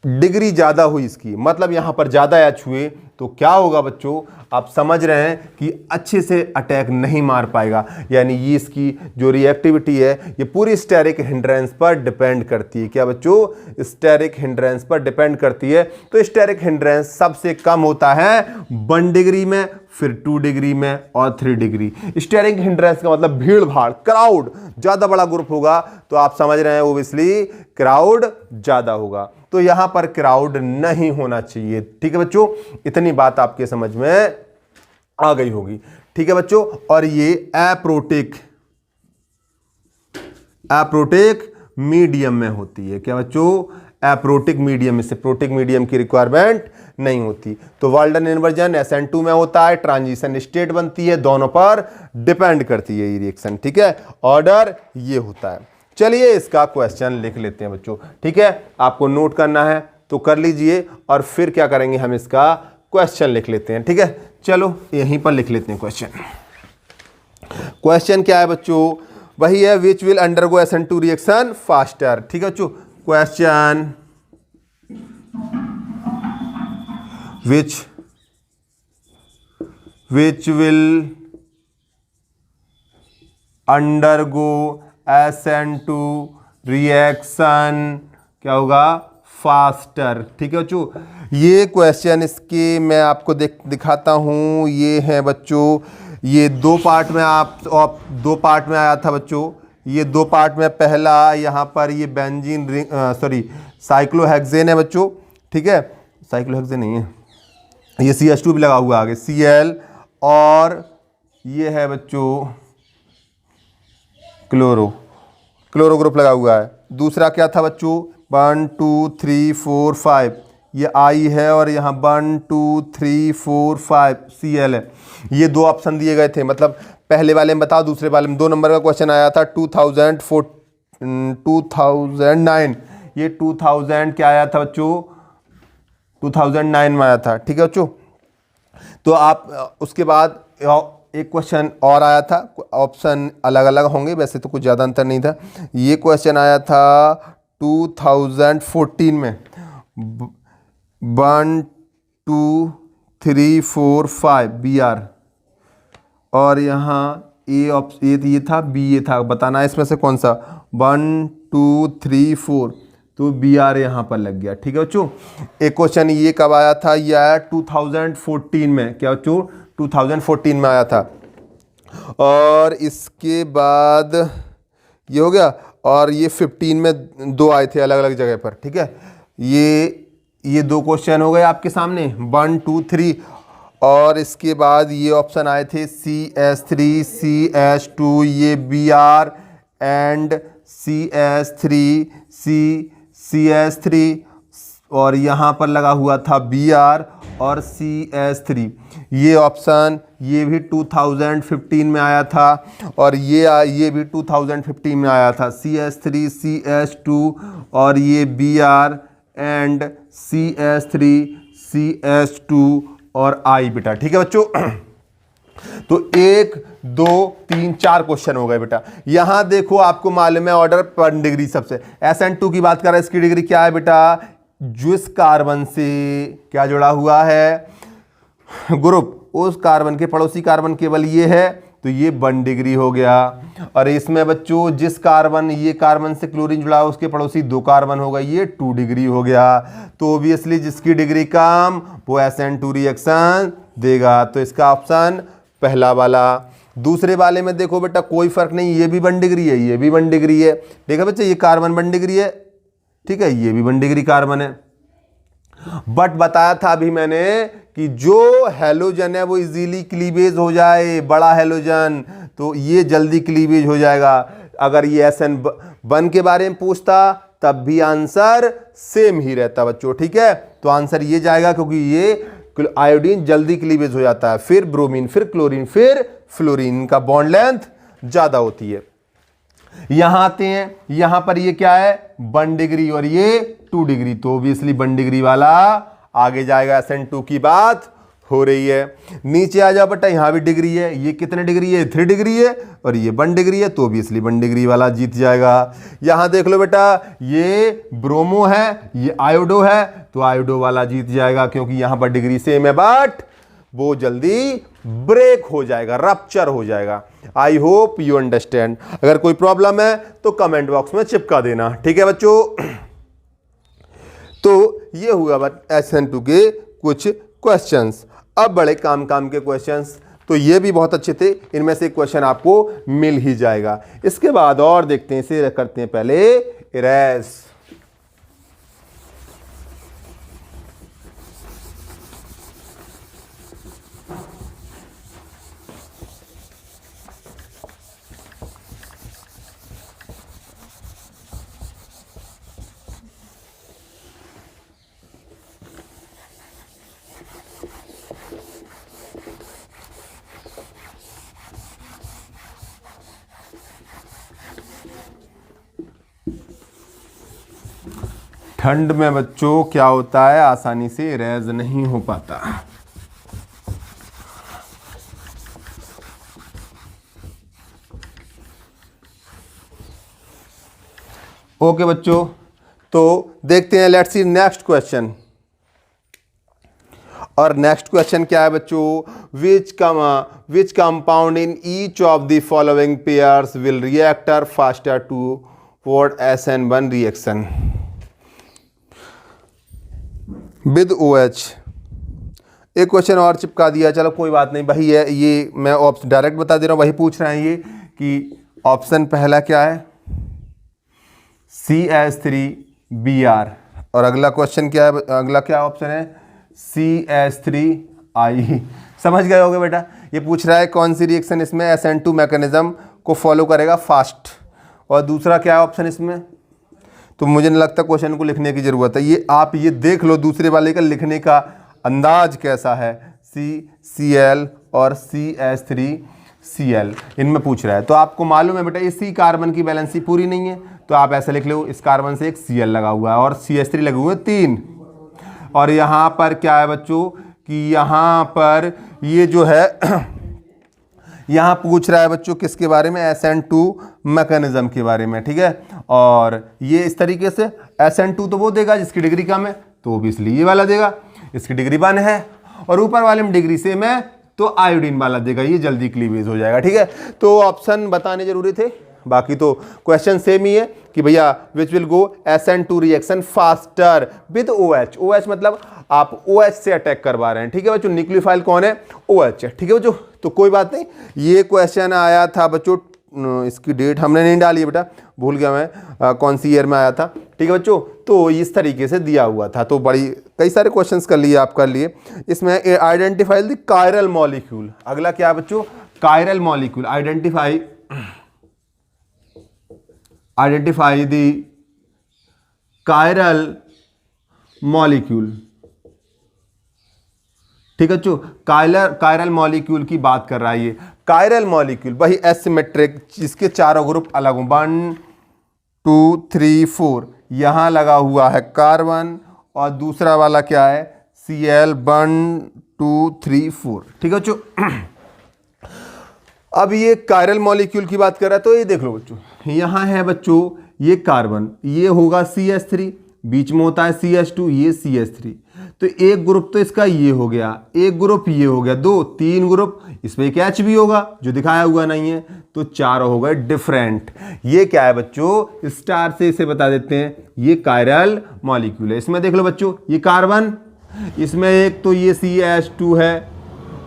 [SPEAKER 1] डिग्री ज्यादा हुई इसकी, मतलब यहां पर ज्यादा एच हुए, तो क्या होगा बच्चों? आप समझ रहे हैं कि अच्छे से अटैक नहीं मार पाएगा। यानी ये इसकी जो रिएक्टिविटी है ये पूरी स्टेरिक हिंड्रेंस पर डिपेंड करती है। क्या बच्चों? स्टेरिक हिंड्रेंस पर डिपेंड करती है। तो स्टेरिक हिंड्रेंस सबसे कम होता है 1 डिग्री में, फिर 2 डिग्री में और 3 डिग्री। स्टेरिक हिंड्रेंस का मतलब भीड़ भाड़, क्राउड, ज्यादा बड़ा ग्रुप होगा तो आप समझ रहे हैं ओब्वियसली क्राउड ज्यादा होगा। तो यहां पर क्राउड नहीं होना चाहिए। ठीक है बच्चों, इतनी बात आपके समझ में आ गई होगी। ठीक है बच्चों, और ये एप्रोटिक मीडियम में होती है। क्या बच्चों? एप्रोटिक मीडियम, इससे प्रोटिक मीडियम की रिक्वायरमेंट नहीं होती। तो वॉल्डन इन्वर्जन SN2 में होता है, ट्रांजिशन स्टेट बनती है, दोनों पर डिपेंड करती है ये रिएक्शन। ठीक है, ऑर्डर ये होता है। चलिए इसका क्वेश्चन लिख लेते हैं बच्चों। ठीक है, आपको नोट करना है तो कर लीजिए, और फिर क्या करेंगे, हम इसका क्वेश्चन लिख लेते हैं। ठीक है, चलो यहीं पर लिख लेते हैं क्वेश्चन। क्वेश्चन क्या है बच्चों? वही है, which will undergo SN2 reaction faster. ठीक है बच्चों, question which will undergo SN2 reaction, क्या होगा? फास्टर। ठीक है बच्चों, ये क्वेश्चन इसके मैं आपको दिखाता हूँ। ये है बच्चों, ये दो पार्ट में आया था बच्चों। ये 2 पार्ट में, पहला यहाँ पर ये बेंजीन रिंग, सॉरी साइक्लोहेक्सेन है बच्चों। ठीक है, साइक्लोहेक्सेन नहीं है, ये CH2 भी लगा हुआ आगे, Cl, और ये है बच्चों क्लोरो ग्रुप लगा हुआ है। दूसरा क्या था बच्चों? 1 2 3 4 5, ये I है, और यहाँ 1 2 3 4 5 Cl है। ये 2 ऑप्शन दिए गए थे, मतलब पहले वाले में बताओ, दूसरे वाले में 2 नंबर का क्वेश्चन आया था 2009। ये 2000 क्या आया था बच्चों? 2009 में आया था। ठीक है बच्चों, तो आप उसके बाद एक क्वेश्चन और आया था, ऑप्शन अलग अलग होंगे, वैसे तो कुछ ज़्यादा अंतर नहीं था। ये क्वेश्चन आया था 2014 में, 1 2 3 4 5 BR, और यहाँ ये था, B ये था, बताना है इसमें से कौन सा। 1 2 3 4, तो BR यहाँ पर लग गया। ठीक है बच्चों, एक क्वेश्चन ये कब आया था? यह 2014 में। क्या बच्चों? 2014 में आया था। और इसके बाद ये हो गया, और ये 15 में 2 आए थे अलग अलग जगह पर। ठीक है, ये 2 क्वेश्चन हो गए आपके सामने, 1 2 3, और इसके बाद ये ऑप्शन आए थे CH3 CH2, ये BR एंड CH3 CH3, और यहाँ पर लगा हुआ था BR और CH3। ये ऑप्शन ये भी 2015 में आया था, और ये भी 2015 में आया था, CH3 CH2, और ये BR एंड CH3 CH2 और I बेटा। ठीक है बच्चों, तो 1 2 3 4 क्वेश्चन हो गए बेटा। यहां देखो, आपको मालूम है ऑर्डर पर डिग्री सबसे। SN2 की बात कर रहे हैं, इसकी डिग्री क्या है बेटा? जिस कार्बन से क्या जुड़ा हुआ है ग्रुप, उस कार्बन के पड़ोसी कार्बन केवल ये है, तो ये 1 डिग्री हो गया। और इसमें बच्चों जिस कार्बन, ये कार्बन से क्लोरीन जुड़ा है उसके पड़ोसी 2 कार्बन हो गए, ये 2 डिग्री हो गया। तो ऑब्वियसली जिसकी डिग्री कम वो SN2 रिएक्शन देगा। तो इसका ऑप्शन पहला वाला। दूसरे वाले में देखो बेटा कोई फर्क नहीं, ये भी 1 डिग्री है, ये भी 1 डिग्री है। देखा बच्चे, ये कार्बन 1 डिग्री है, ठीक है, ये भी 1 डिग्री कार्बन है। बट बताया था अभी मैंने कि जो हैलोजन है वो इजीली क्लीवेज हो जाए, बड़ा हैलोजन, तो ये जल्दी क्लीवेज हो जाएगा। अगर ये SN1 के बारे में पूछता तब भी आंसर सेम ही रहता बच्चों, ठीक है। तो आंसर ये जाएगा क्योंकि ये आयोडीन जल्दी क्लीवेज हो जाता है, फिर ब्रोमीन, फिर क्लोरीन, फिर फ्लोरीन का बॉन्ड लेंथ ज्यादा होती है। यहां आते हैं, यहां पर ये क्या है 1 डिग्री और ये 2 डिग्री, तो ऑब्वियसली 1 डिग्री वाला आगे जाएगा। SN2 की बात हो रही है। नीचे आ जाओ बेटा, यहां भी डिग्री है, ये कितने डिग्री है 3 डिग्री है और ये 1 डिग्री है, तो ऑब्वियसली 1 डिग्री वाला जीत जाएगा। यहां देख लो बेटा, ये ब्रोमो है, ये आयोडो है, तो आयोडो वाला जीत जाएगा क्योंकि यहां पर डिग्री सेम है बट वो जल्दी ब्रेक हो जाएगा, रप्चर हो जाएगा। I hope you understand. अगर कोई प्रॉब्लम है तो कमेंट बॉक्स में चिपका देना, ठीक है बच्चों। तो ये हुआ SN2 के कुछ क्वेश्चंस। अब बड़े काम के क्वेश्चंस, तो ये भी बहुत अच्छे थे, इनमें से क्वेश्चन आपको मिल ही जाएगा। इसके बाद और देखते हैं, इसे करते हैं पहले इरेज। ठंड में बच्चों क्या होता है, आसानी से इरेज नहीं हो पाता। ओके बच्चों, तो देखते हैं, लेट्स सी नेक्स्ट क्वेश्चन। और नेक्स्ट क्वेश्चन क्या है बच्चों, which compound in each of the following pairs will reactor faster toward SN1 reaction with OH। एक क्वेश्चन और चिपका दिया, चलो कोई बात नहीं भाई, है ये मैं ऑप्शन डायरेक्ट बता दे रहा हूँ, वही पूछ रहे हैं ये कि ऑप्शन पहला क्या है CH3Br, और अगला क्वेश्चन क्या है, अगला क्या ऑप्शन है CH3I। समझ गए होगे बेटा, ये पूछ रहा है कौन सी रिएक्शन इसमें SN2 मैकेनिज्म को फॉलो करेगा फास्ट, और दूसरा क्या ऑप्शन इसमें। तो मुझे नहीं लगता क्वेश्चन को लिखने की ज़रूरत है, ये आप ये देख लो दूसरे वाले का लिखने का अंदाज कैसा है, CCl और CH3Cl इनमें पूछ रहा है। तो आपको मालूम है बेटा ये C कार्बन की वैलेंसी पूरी नहीं है, तो आप ऐसे लिख लो, इस कार्बन से एक Cl लगा हुआ है और CH3 लगे हुए 3। और यहाँ पर क्या है बच्चों कि यहाँ पर ये जो है यहाँ पूछ रहा है बच्चों किसके बारे में, SN2 मैकेनिज्म के बारे में, ठीक है। और ये इस तरीके से SN2 तो वो देगा जिसकी डिग्री कम है, तो ऑब्वियसली ये वाला देगा, इसकी डिग्री 1 है, और ऊपर वाले में डिग्री सेम है तो आयोडीन वाला देगा, ये जल्दी क्लीवेज हो जाएगा, ठीक है। तो ऑप्शन बताने जरूरी थे, बाकी तो क्वेश्चन सेम ही है कि भैया which will go SN2 reaction faster with OH। OH मतलब आप OH से अटैक करवा रहे हैं, ठीक है बच्चों। न्यूक्लियोफाइल कौन है, OH है, ठीक है बच्चों। तो कोई बात नहीं, ये क्वेश्चन आया था बच्चों, इसकी डेट हमने नहीं डाली है बेटा, भूल गया मैं कौन सी ईयर में आया था, ठीक है बच्चों। तो इस तरीके से दिया हुआ था, तो बड़ी कई सारे क्वेश्चंस कर लिए, आप कर लिए। इसमें आइडेंटिफाई द कायरल मॉलिक्यूल, अगला क्या है बच्चों, chiral molecule. Identify the chiral molecule, ठीक है बच्चों। कायरल मॉलिक्यूल की बात कर रहा है ये। कायरल मॉलिक्यूल वही एसिमेट्रिक, जिसके चारों ग्रुप अलग हों, 1 2 3 4, यहां लगा हुआ है कार्बन, और दूसरा वाला क्या है Cl 1 2 3 4, ठीक है बच्चों। अब ये कायरल मॉलिक्यूल की बात कर रहा है, तो ये देख लो बच्चों, यहां है बच्चों ये कार्बन, ये होगा CH3, बीच में होता है CH2, ये CH3, तो एक ग्रुप तो इसका ये हो गया, एक ग्रुप ये हो गया, 2 3 ग्रुप, इसमें एक H भी होगा जो दिखाया हुआ नहीं है, तो 4 हो गए डिफरेंट। ये क्या है बच्चों, स्टार से इसे बता देते हैं, ये कायरल मॉलिक्यूल है। इसमें देख लो बच्चों, ये कार्बन, इसमें एक तो ये CH2 है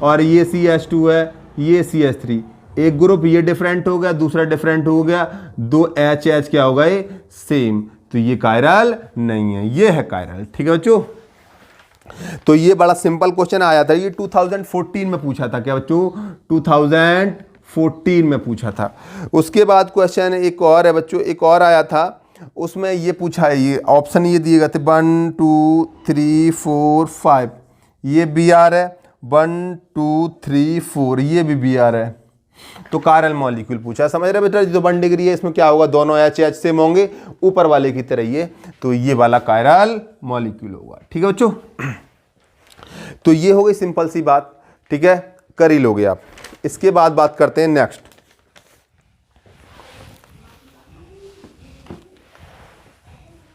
[SPEAKER 1] और ये CH2 है, ये CH3, एक ग्रुप ये डिफरेंट हो गया, दूसरा डिफरेंट हो गया, 2 H क्या हो गए सेम, तो ये कायरल नहीं है, ये है कायरल। ठीक है बच्चों, तो ये बड़ा सिंपल क्वेश्चन आया था, ये 2014 में पूछा था। क्या बच्चों, 2014 में पूछा था। उसके बाद क्वेश्चन एक और है बच्चों, एक और आया था, उसमें ये पूछा है, ये ऑप्शन ये दिए गए थे 1 2 3 4 5, ये Br है, 1 2 3 4, ये भी Br है, तो कायरल मॉलिक्यूल पूछा। समझ रहे बेटा, जो 1 डिग्री है इसमें क्या होगा, दोनों H सेम होंगे ऊपर वाले की तरह ये, तो ये वाला कायरल मॉलिक्यूल होगा। ठीक है बच्चों, तो ये हो गई सिंपल सी बात। ठीक है, कर ही लोगे आप। इसके बाद बात करते हैं नेक्स्ट।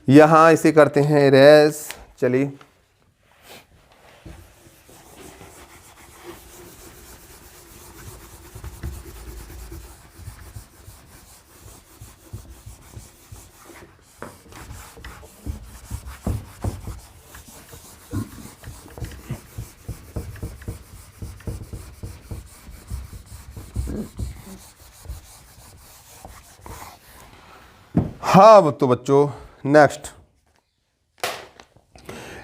[SPEAKER 1] यहां इसे करते हैं इरेज, चलिए हाँ तो बच्चों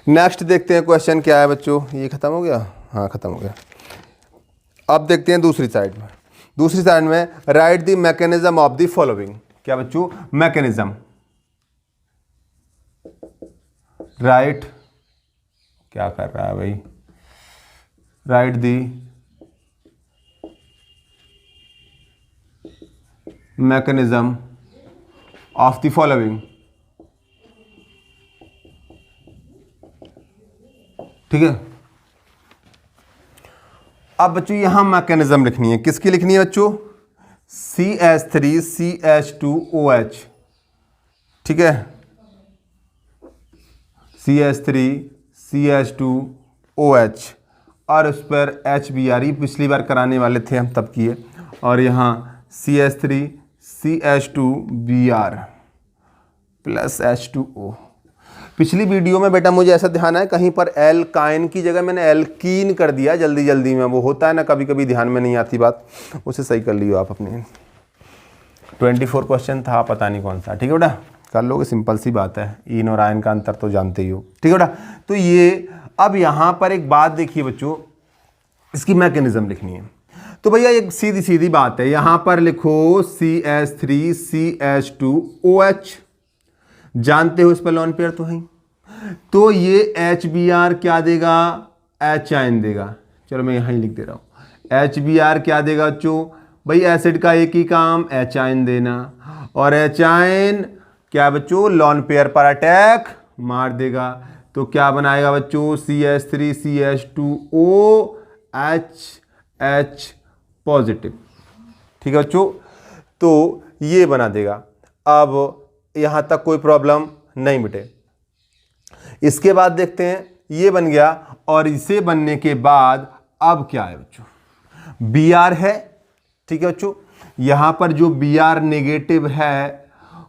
[SPEAKER 1] नेक्स्ट देखते हैं क्वेश्चन क्या है बच्चों। ये खत्म हो गया, हाँ खत्म हो गया। अब देखते हैं दूसरी साइड में right the mechanism of the following. क्या बच्चों, मैकेनिज्म, राइट, क्या कर रहा है भाई, right the mechanism of the following. ठीक है, अब बच्चों यहां मैकेनिज्म लिखनी है, किसकी लिखनी है बच्चों, CH3CH2OH। ठीक है, CH3CH2OH और उस पर HBr, पिछली बार कराने वाले थे हम तब किए, और यहाँ CH3CH2Br प्लस H2O। पिछली वीडियो में बेटा मुझे ऐसा ध्यान है, कहीं पर एल्काइन की जगह मैंने एल्कीन कर दिया जल्दी में, वो होता है ना कभी कभी ध्यान में नहीं आती बात, उसे सही कर लियो आप अपने। 24 क्वेश्चन था, पता नहीं कौन सा। ठीक है बेटा, कर लोगे, सिंपल सी बात है, इन और आयन का अंतर तो जानते ही हो। ठीक है बेटा, तो ये अब यहाँ पर एक बात देखिए बच्चों, इसकी मैकेनिज्म लिखनी है। तो भैया एक सीधी सीधी बात है, यहां पर लिखो CH3CH2OH, जानते हो इस पर लॉन पेयर तो है, तो ये HBr क्या देगा, H आयन देगा। चलो मैं यहां ही लिख दे रहा हूं, HBr क्या देगा बच्चों, भाई एसिड का एक ही काम H आयन देना, और H आयन क्या बच्चों, लॉन पेयर पर अटैक मार देगा, तो क्या बनाएगा बच्चों, CH3CH2OH पॉजिटिव। ठीक है बच्चों, तो ये बना देगा। अब यहां तक कोई प्रॉब्लम नहीं बेटे। इसके बाद देखते हैं, ये बन गया, और इसे बनने के बाद अब क्या है बच्चों, Br है। ठीक है बच्चों, यहां पर जो Br नेगेटिव है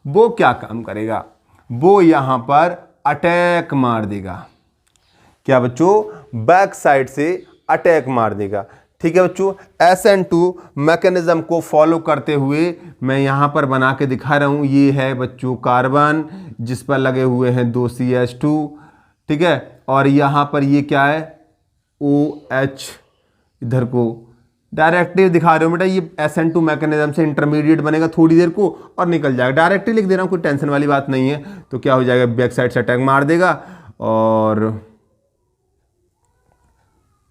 [SPEAKER 1] वो क्या काम करेगा, वो यहां पर अटैक मार देगा। क्या बच्चों, बैक साइड से अटैक मार देगा। ठीक है बच्चों, SN2 मैकेनिज्म को फॉलो करते हुए मैं यहां पर बना के दिखा रहा हूं। ये है बच्चों कार्बन, जिस पर लगे हुए हैं 2 CH2। ठीक है, और यहां पर ये क्या है, OH, इधर को डायरेक्टली दिखा रहे हो बेटा, ये SN2 मैकेनिज्म से इंटरमीडिएट बनेगा थोड़ी देर को और निकल जाएगा। डायरेक्टली लिख दे रहा हूं, कोई टेंशन वाली बात नहीं है। तो क्या हो जाएगा, बैक साइड से अटैक मार देगा, और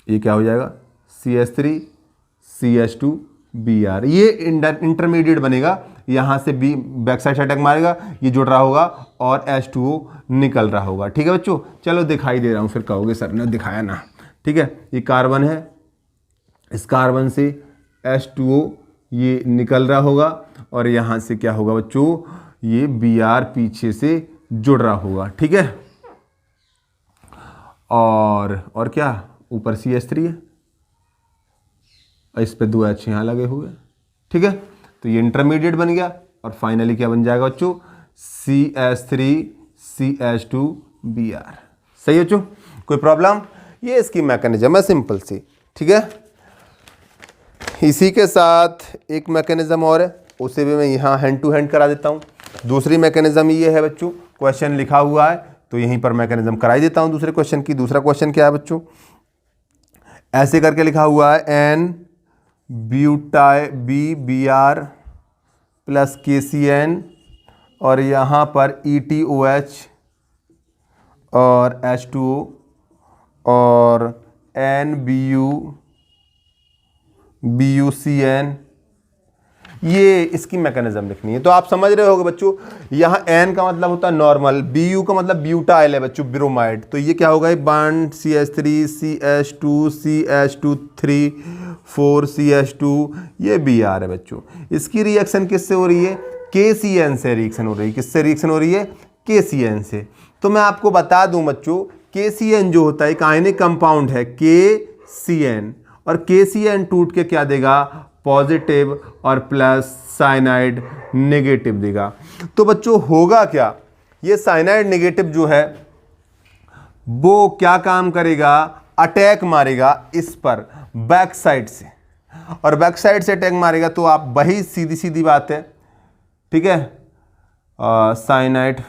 [SPEAKER 1] ये क्या हो जाएगा, CH3CH2Br, ये इंटरमीडिएट बनेगा, यहां से बी बैक साइड से अटैक मारेगा, ये जुड़ रहा होगा और H2O निकल रहा होगा। ठीक है बच्चों, चलो दिखाई दे रहा हूं, फिर कहोगे सर ने दिखाया ना। ठीक है, ये कार्बन है, इस कार्बन से H2O ये निकल रहा होगा, और यहां से क्या होगा बच्चों, ये Br पीछे से जुड़ रहा होगा। ठीक है, और क्या ऊपर CH3 है, इस पे 2 H यहाँ लगे हुए, ठीक है। तो ये इंटरमीडिएट बन गया और फाइनली क्या बन जाएगा बच्चों, CH3CH2Br। सही है बच्चों, कोई प्रॉब्लम? ये इसकी मैकेनिज्म है सिंपल सी, ठीक है। इसी के साथ एक मैकेनिज्म और है, उसे भी मैं यहाँ हैंड टू हैंड करा देता हूँ। दूसरी मैकेनिज्म ये है बच्चों, क्वेश्चन लिखा हुआ है तो यहीं पर मैकेनिज्म कराई देता हूँ दूसरे क्वेश्चन की। दूसरा क्वेश्चन क्या है बच्चों, ऐसे करके लिखा हुआ है N BBr प्लस KCN और यहाँ पर ETOH और H2O और NBuCN, ये इसकी मैकेनिज्म लिखनी है। तो आप समझ रहे होगे बच्चों, यहाँ N का मतलब होता है नॉर्मल, Bu का मतलब ब्यूटाइल है बच्चों, ब्रोमाइड। तो ये क्या होगा, bond CH3 CH2 CH2 4 CH2, ये Br है बच्चों। इसकी रिएक्शन किससे हो रही है, KCN से रिएक्शन हो रही है। किससे रिएक्शन हो रही है, KCN से। तो मैं आपको बता दूं बच्चों, KCN जो होता है एक आयनिक कंपाउंड है KCN, और KCN टूट के क्या देगा, पॉजिटिव और प्लस साइनाइड नेगेटिव देगा। तो बच्चों होगा क्या, ये साइनाइड नेगेटिव जो है वो क्या काम करेगा, अटैक मारेगा इस पर बैक साइड से, और बैक साइड से अटैक मारेगा तो आप वही सीधी सीधी बात है, ठीक है, साइनाइड,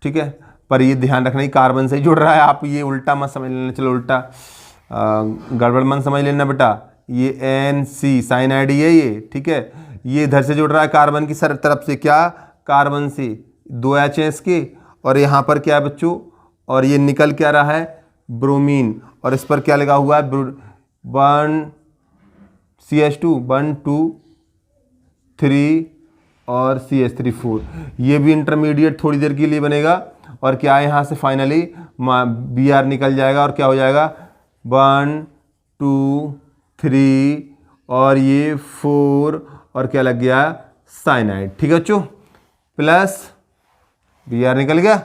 [SPEAKER 1] ठीक है। पर ये ध्यान रखना ही कार्बन से ही जुड़ रहा है, आप ये उल्टा मत समझ लेना, चलो उल्टा गड़बड़ मत समझ लेना बेटा। ये NC साइनाइड ये, ठीक है, ये इधर से जुड़ रहा है कार्बन की सर तरफ से, क्या, कार्बन से 2 H है इसके, और यहाँ पर क्या है बच्चों, और ये निकल क्या रहा है, ब्रोमीन, और इस पर क्या लगा हुआ है, 1 CH2 1 2 3 और CH3 4। ये भी इंटरमीडिएट थोड़ी देर के लिए बनेगा, और क्या है यहाँ से फाइनली Br निकल जाएगा, और क्या हो जाएगा 1 2 3 और ये 4, और क्या लग गया, साइनाइड, ठीक है बच्चों, प्लस Br निकल गया,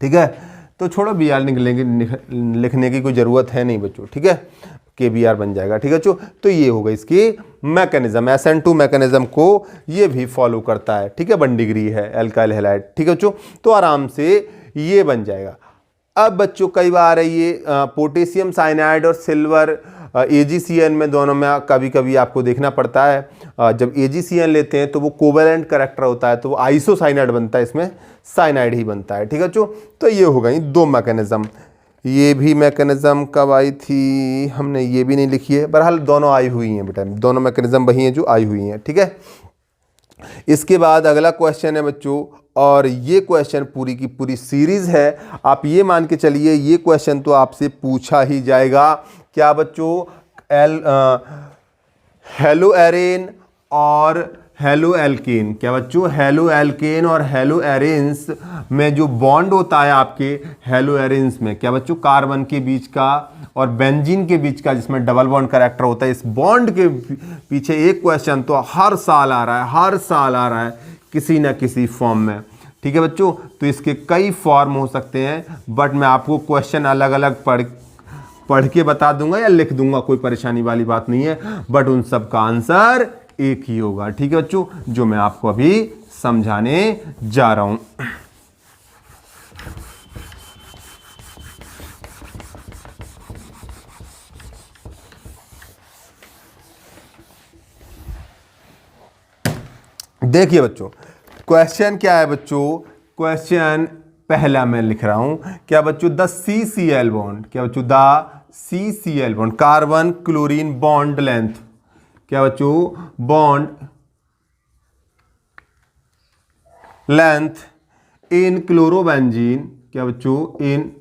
[SPEAKER 1] ठीक है। तो छोड़ो Br लिखने की कोई ज़रूरत है नहीं बच्चों, ठीक है, KBr बन जाएगा, ठीक है बच्चों। तो ये होगा इसकी मैकेनिज्म, SN2 मैकेनिज्म को ये भी फॉलो करता है, ठीक है, 1 डिग्री है एल्काइल हैलाइड, ठीक है बच्चों। तो आराम से ये बन जाएगा। अब बच्चों कई बार ये पोटेशियम साइनाइड और सिल्वर AgCN में, दोनों में कभी कभी आपको देखना पड़ता है, जब AgCN लेते हैं तो वो कोवेलेंट करेक्टर होता है, तो वो आइसोसाइनाइड बनता है, इसमें साइनाइड ही बनता है, ठीक है बच्चों। तो ये हो गई 2 मैकेनिज्म। ये भी मैकेनिज्म कब आई थी, हमने ये भी नहीं लिखी है, बहरहाल दोनों आई हुई हैं बेटा, दोनों मैकेनिज्म वही हैं जो आई हुई हैं, ठीक है। इसके बाद अगला क्वेश्चन है बच्चों, और ये क्वेश्चन पूरी की पूरी सीरीज है, आप ये मान के चलिए ये क्वेश्चन तो आपसे पूछा ही जाएगा। क्या बच्चों, हेलो एरेन और हेलो एल्केन, क्या बच्चों, हेलो एल्केन और हेलो एरेन्स में जो बॉन्ड होता है आपके हेलो एरेन्स में, क्या बच्चों, कार्बन के बीच का और बेंजीन के बीच का, जिसमें डबल बॉन्ड करेक्टर होता है, इस बॉन्ड के पीछे एक क्वेश्चन तो हर साल आ रहा है, हर साल आ रहा है किसी न किसी फॉर्म में, ठीक है बच्चों। तो इसके कई फॉर्म हो सकते हैं, बट मैं आपको क्वेश्चन अलग अलग पढ़ के बता दूंगा या लिख दूंगा, कोई परेशानी वाली बात नहीं है, बट उन सब का आंसर एक ही होगा, ठीक है बच्चों, जो मैं आपको अभी समझाने जा रहा हूं। देखिए बच्चों, क्वेश्चन क्या है बच्चों, क्वेश्चन पहला मैं लिख रहा हूं, क्या बच्चों, द CCl बॉन्ड, क्या बच्चों, the CCl bond, carbon chlorine bond length, क्या बच्चों, बॉन्ड लेंथ इन क्लोरोबेंजीन, क्या बच्चों, इन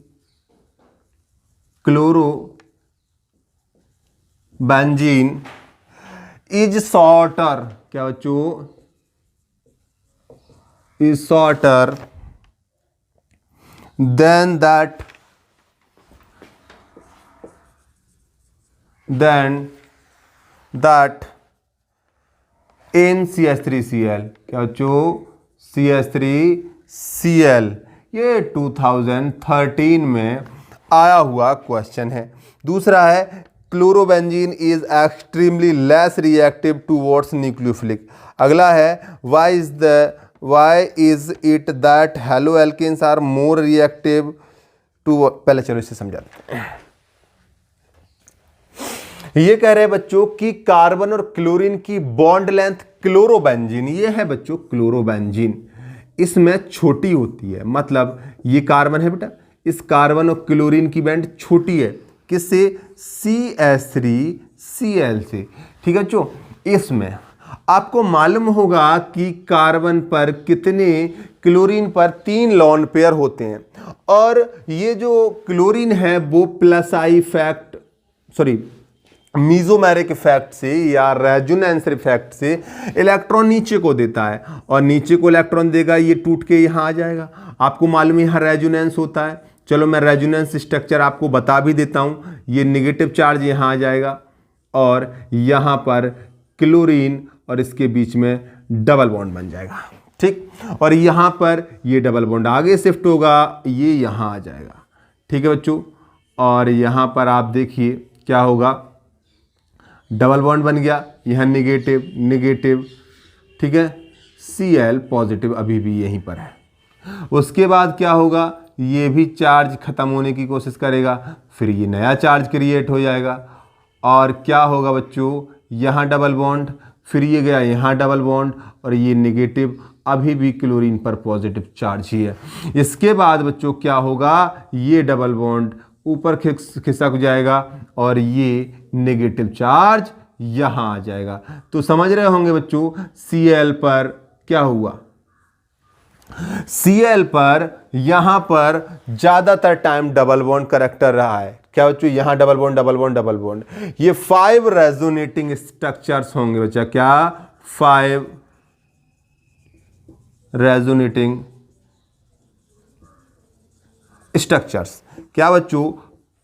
[SPEAKER 1] क्लोरोबेंजीन इज शॉर्टर, क्या बच्चों, is shorter then that in CH3Cl, क्या बच्चों, CH3Cl। ये 2013 में आया हुआ क्वेश्चन है। दूसरा है chlorobenzene is extremely less reactive towards nucleophilic. अगला है why is it that halo alkanes are more reactive to, पहले चलो इसे समझा देते हैं। ये कह रहे हैं बच्चों कि कार्बन और क्लोरीन की बॉन्ड लेंथ क्लोरोबेंजीन, ये है बच्चों क्लोरोबेंजीन, इसमें छोटी होती है। मतलब ये कार्बन है बेटा, इस कार्बन और क्लोरीन की बॉन्ड छोटी है, किससे? CH3Cl से। ठीक है बच्चों, इसमें आपको मालूम होगा कि कार्बन पर कितने, क्लोरीन पर 3 लोन पेयर होते हैं, और ये जो क्लोरीन है वो plus I effect, sorry mesomeric effect से या रेजोनेंस इफेक्ट से इलेक्ट्रॉन नीचे को देता है, और नीचे को इलेक्ट्रॉन देगा, ये टूट के यहाँ आ जाएगा। आपको मालूम है यहाँ रेजोनेंस होता है। चलो मैं रेजोनेंस स्ट्रक्चर आपको बता भी देता हूँ। ये नेगेटिव चार्ज यहाँ आ जाएगा, और यहाँ पर क्लोरीन और इसके बीच में डबल बॉन्ड बन जाएगा। ठीक, और यहाँ पर ये डबल बॉन्ड आगे शिफ्ट होगा, ये यहाँ आ जाएगा। ठीक है बच्चों, और यहाँ पर आप देखिए क्या होगा, डबल बॉन्ड बन गया, यहाँ निगेटिव निगेटिव। ठीक है, Cl पॉजिटिव अभी भी यहीं पर है। उसके बाद क्या होगा, ये भी चार्ज खत्म होने की कोशिश करेगा, फिर ये नया चार्ज क्रिएट हो जाएगा, और क्या होगा बच्चों, यहाँ डबल बॉन्ड, फिर ये गया यहाँ डबल बॉन्ड, और ये निगेटिव, अभी भी क्लोरीन पर पॉजिटिव चार्ज ही है। इसके बाद बच्चों क्या होगा, ये डबल बॉन्ड ऊपर खिसक जाएगा, और ये नेगेटिव चार्ज यहाँ आ जाएगा। तो समझ रहे होंगे बच्चों Cl पर क्या हुआ, Cl पर यहाँ पर ज़्यादातर टाइम डबल बॉन्ड कैरेक्टर रहा है। क्या बच्चों, यहाँ double bond double bond double bond, ये 5 रेजोनेटिंग स्ट्रक्चर्स होंगे बच्चा। क्या? 5 रेजोनेटिंग स्ट्रक्चर्स। क्या बच्चों,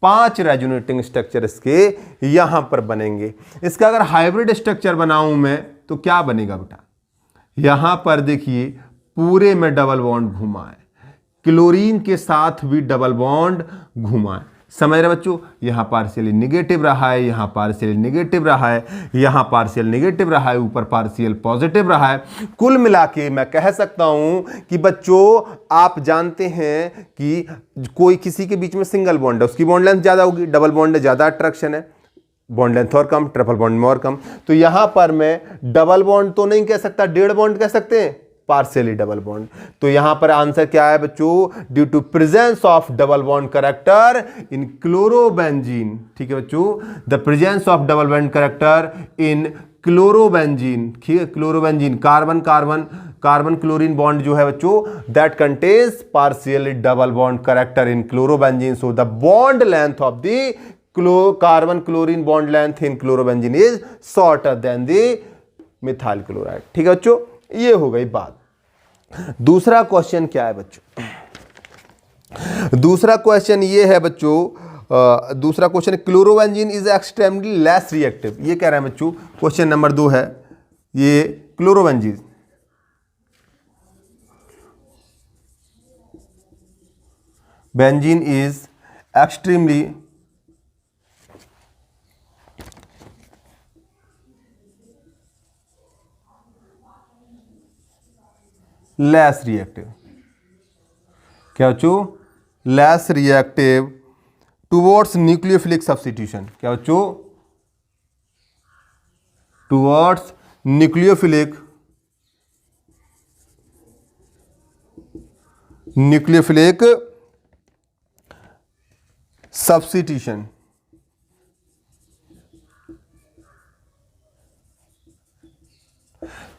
[SPEAKER 1] 5 रेजोनेटिंग स्ट्रक्चर इसके यहां पर बनेंगे। इसका अगर हाइब्रिड स्ट्रक्चर बनाऊं मैं तो क्या बनेगा बेटा, यहां पर देखिए पूरे में डबल बॉन्ड घुमा है, क्लोरीन के साथ भी डबल बॉन्ड घुमा है। समझ रहे बच्चों, यहां पार्शियली निगेटिव रहा है, यहां पार्शियल निगेटिव रहा है, यहां पार्शियल निगेटिव रहा है, ऊपर पार्शियल पॉजिटिव रहा है। कुल मिला के मैं कह सकता हूं कि बच्चों आप जानते हैं कि कोई किसी के बीच में सिंगल बॉन्ड है, उसकी बॉन्ड लेंथ ज्यादा होगी, डबल बॉन्ड है ज्यादा अट्रैक्शन है, बॉन्ड लेंथ और कम, ट्रिपल बॉन्ड में और कम। तो यहां पर मैं डबल बॉन्ड तो नहीं कह सकता, डेढ़ बॉन्ड कह सकते हैं, पार्शियली डबल बॉन्ड। तो यहां पर आंसर क्या है बच्चों, due to presence of double bond character in chlorobenzene. ठीक है बच्चों, the presence of double bond character in chlorobenzene. ठीक है, chlorobenzene carbon carbon carbon chlorine bond जो है बच्चों, that contains partially double bond character in chlorobenzene. So the bond length of the carbon chlorine bond length in chlorobenzene is shorter than the methyl chloride. ठीक है बच्चों, ये हो गई बात। दूसरा क्वेश्चन क्या है बच्चों, दूसरा क्वेश्चन ये है बच्चों, दूसरा question chlorobenzene is extremely less reactive. ये कह रहे हैं बच्चों, क्वेश्चन नंबर 2 है ये, chlorobenzene benzene is extremely less reactive. क्या बच्चों, less reactive towards nucleophilic substitution. क्या बच्चों, टुवर्ड्स न्यूक्लियोफिलिक सब्स्टिट्यूशन।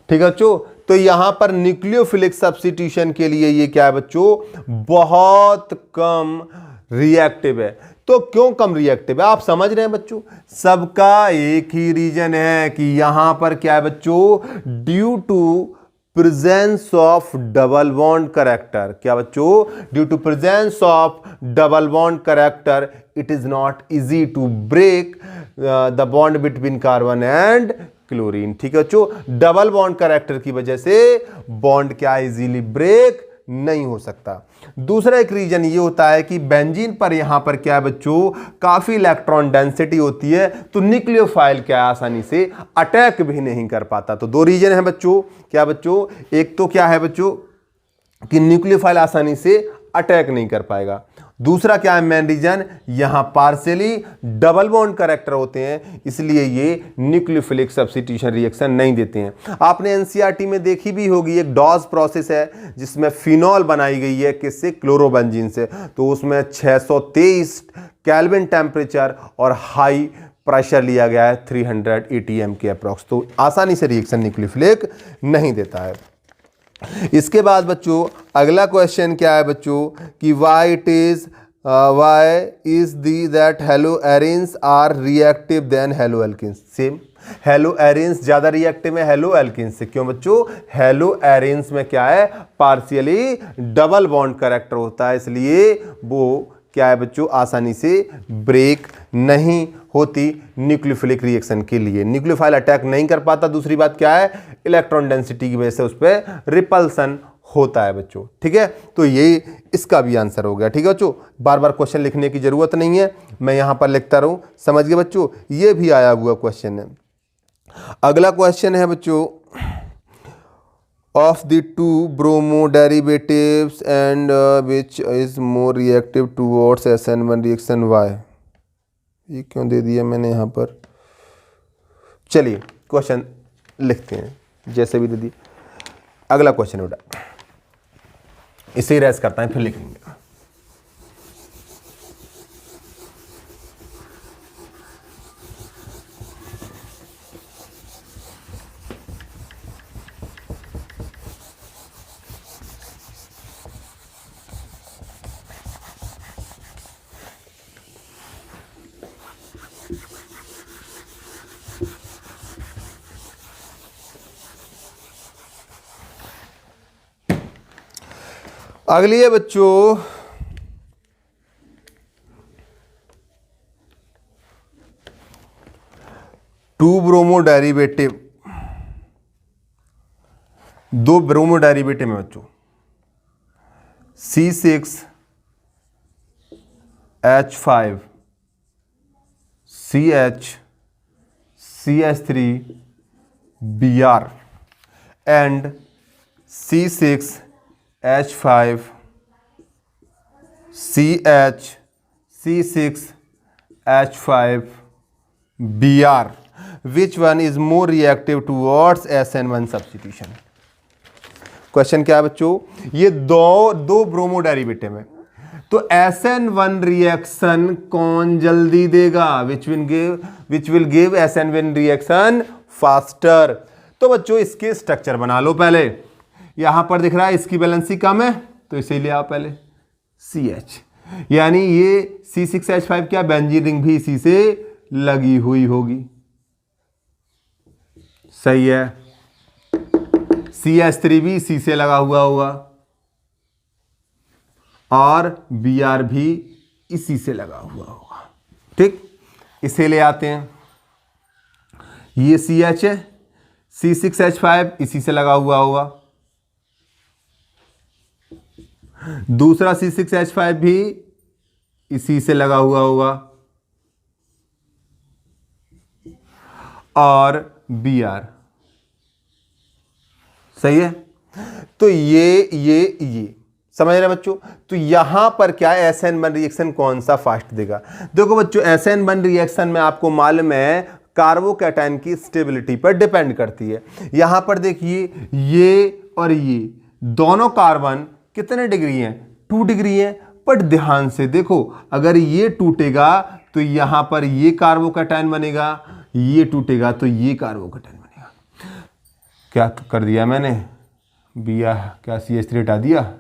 [SPEAKER 1] ठीक है बच्चों, तो यहां पर न्यूक्लियोफिलिक सब्स्टिट्यूशन के लिए ये क्या है बच्चों, बहुत कम रिएक्टिव है। तो क्यों कम रिएक्टिव है, आप समझ रहे हैं बच्चों, सबका एक ही रीजन है कि यहां पर क्या है बच्चों, due to presence of double bond character. क्या बच्चों, due to presence of double bond character it is not easy to break the bond between carbon and chlorine. ठीक है बच्चों, डबल बॉन्ड कैरेक्टर की वजह से बॉन्ड क्या इजीली ब्रेक नहीं हो सकता। दूसरा एक रीजन ये होता है कि बेंजीन पर यहां पर क्या है बच्चों, काफी इलेक्ट्रॉन डेंसिटी होती है, तो न्यूक्लियोफाइल क्या है, आसानी से अटैक भी नहीं कर पाता। तो दो रीजन है बच्चों, क्या बच्चों, एक तो क्या है बच्चों कि न्यूक्लियोफाइल आसानी से अटैक नहीं कर पाएगा। दूसरा क्या है मेन रीजन, यहां पार्शियली डबल बॉन्ड कैरेक्टर होते हैं, इसलिए ये न्यूक्लियोफिलिक सब्स्टिट्यूशन रिएक्शन नहीं देते हैं। आपने एनसीईआरटी में देखी भी होगी, एक डॉस प्रोसेस है जिसमें फिनॉल बनाई गई है किससे, क्लोरोबेंजीन से। तो उसमें 623 केल्विन टेम्परेचर और हाई प्रेशर लिया गया है 300 atm के अप्रॉक्स, तो आसानी से रिएक्शन न्यूक्लियोफिलिक नहीं देता है। इसके बाद बच्चों अगला क्वेश्चन क्या है बच्चों कि why is the that halo arenes are reactive than halo alkenes. Same, halo arenes ज्यादा रिएक्टिव है हेलो एल्किन्स से। क्यों बच्चों, हेलो एरिन्स में क्या है, पार्शियली डबल बॉन्ड कैरेक्टर होता है, इसलिए वो क्या है बच्चों, आसानी से ब्रेक नहीं होती न्यूक्लियोफिलिक रिएक्शन के लिए, न्यूक्लियोफाइल अटैक नहीं कर पाता। दूसरी बात क्या है, इलेक्ट्रॉन डेंसिटी की वजह से उस पर रिपल्सन होता है बच्चों। ठीक है, तो ये इसका भी आंसर हो गया। ठीक है बच्चों, बार बार क्वेश्चन लिखने की जरूरत नहीं है, मैं यहां पर लिखता रहूं, समझ गए बच्चों, ये भी आया हुआ क्वेश्चन है। अगला क्वेश्चन है बच्चों, of the two bromo derivatives and which is more reactive towards SN1 reaction, why? ये क्यों दे दिया मैंने यहाँ पर, चलिए क्वेश्चन लिखते हैं जैसे भी दे दी। अगला क्वेश्चन बेटा इसे रेस करता है फिर लिखेंगे। अगली है बच्चों टू ब्रोमो डेरिवेटिव, दो ब्रोमो डेरिवेटिव में बच्चों C6H5 CH3Br and C6H5 C6H5Br, which one is more reactive towards SN1 substitution? Question क्या है बच्चों, ये दो ब्रोमो डेरिवेटिव है, तो SN1 रिएक्शन कौन जल्दी देगा, which will give SN1 reaction faster. तो बच्चों इसके स्ट्रक्चर बना लो पहले, यहां पर दिख रहा है इसकी वैलेंसी कम है तो इसे ले आओ पहले CH, यानी ये C6H5 क्या, बेंजीन रिंग भी इसी से लगी हुई होगी, सही है। CH3 भी इसी से लगा हुआ होगा और Br भी इसी से लगा हुआ होगा। ठीक, इसे ले आते हैं, ये CH है, C6H5 इसी से लगा हुआ होगा, दूसरा C6H5 भी इसी से लगा हुआ होगा और Br, सही है। तो ये समझ रहे बच्चों, तो यहां पर क्या है, SN1 रिएक्शन कौन सा फास्ट देगा। देखो बच्चों SN1 रिएक्शन में आपको मालूम है कार्बोकैटायन की स्टेबिलिटी पर डिपेंड करती है। यहां पर देखिए ये और ये दोनों कार्बन कितने डिग्री हैं, 2 डिग्री है, बट ध्यान से देखो अगर ये टूटेगा तो यहां पर ये कार्बोकैटायन बनेगा, ये टूटेगा तो ये कार्बोकैटायन बनेगा। क्या तो कर दिया मैंने, बिया क्या CH3 हटा दिया,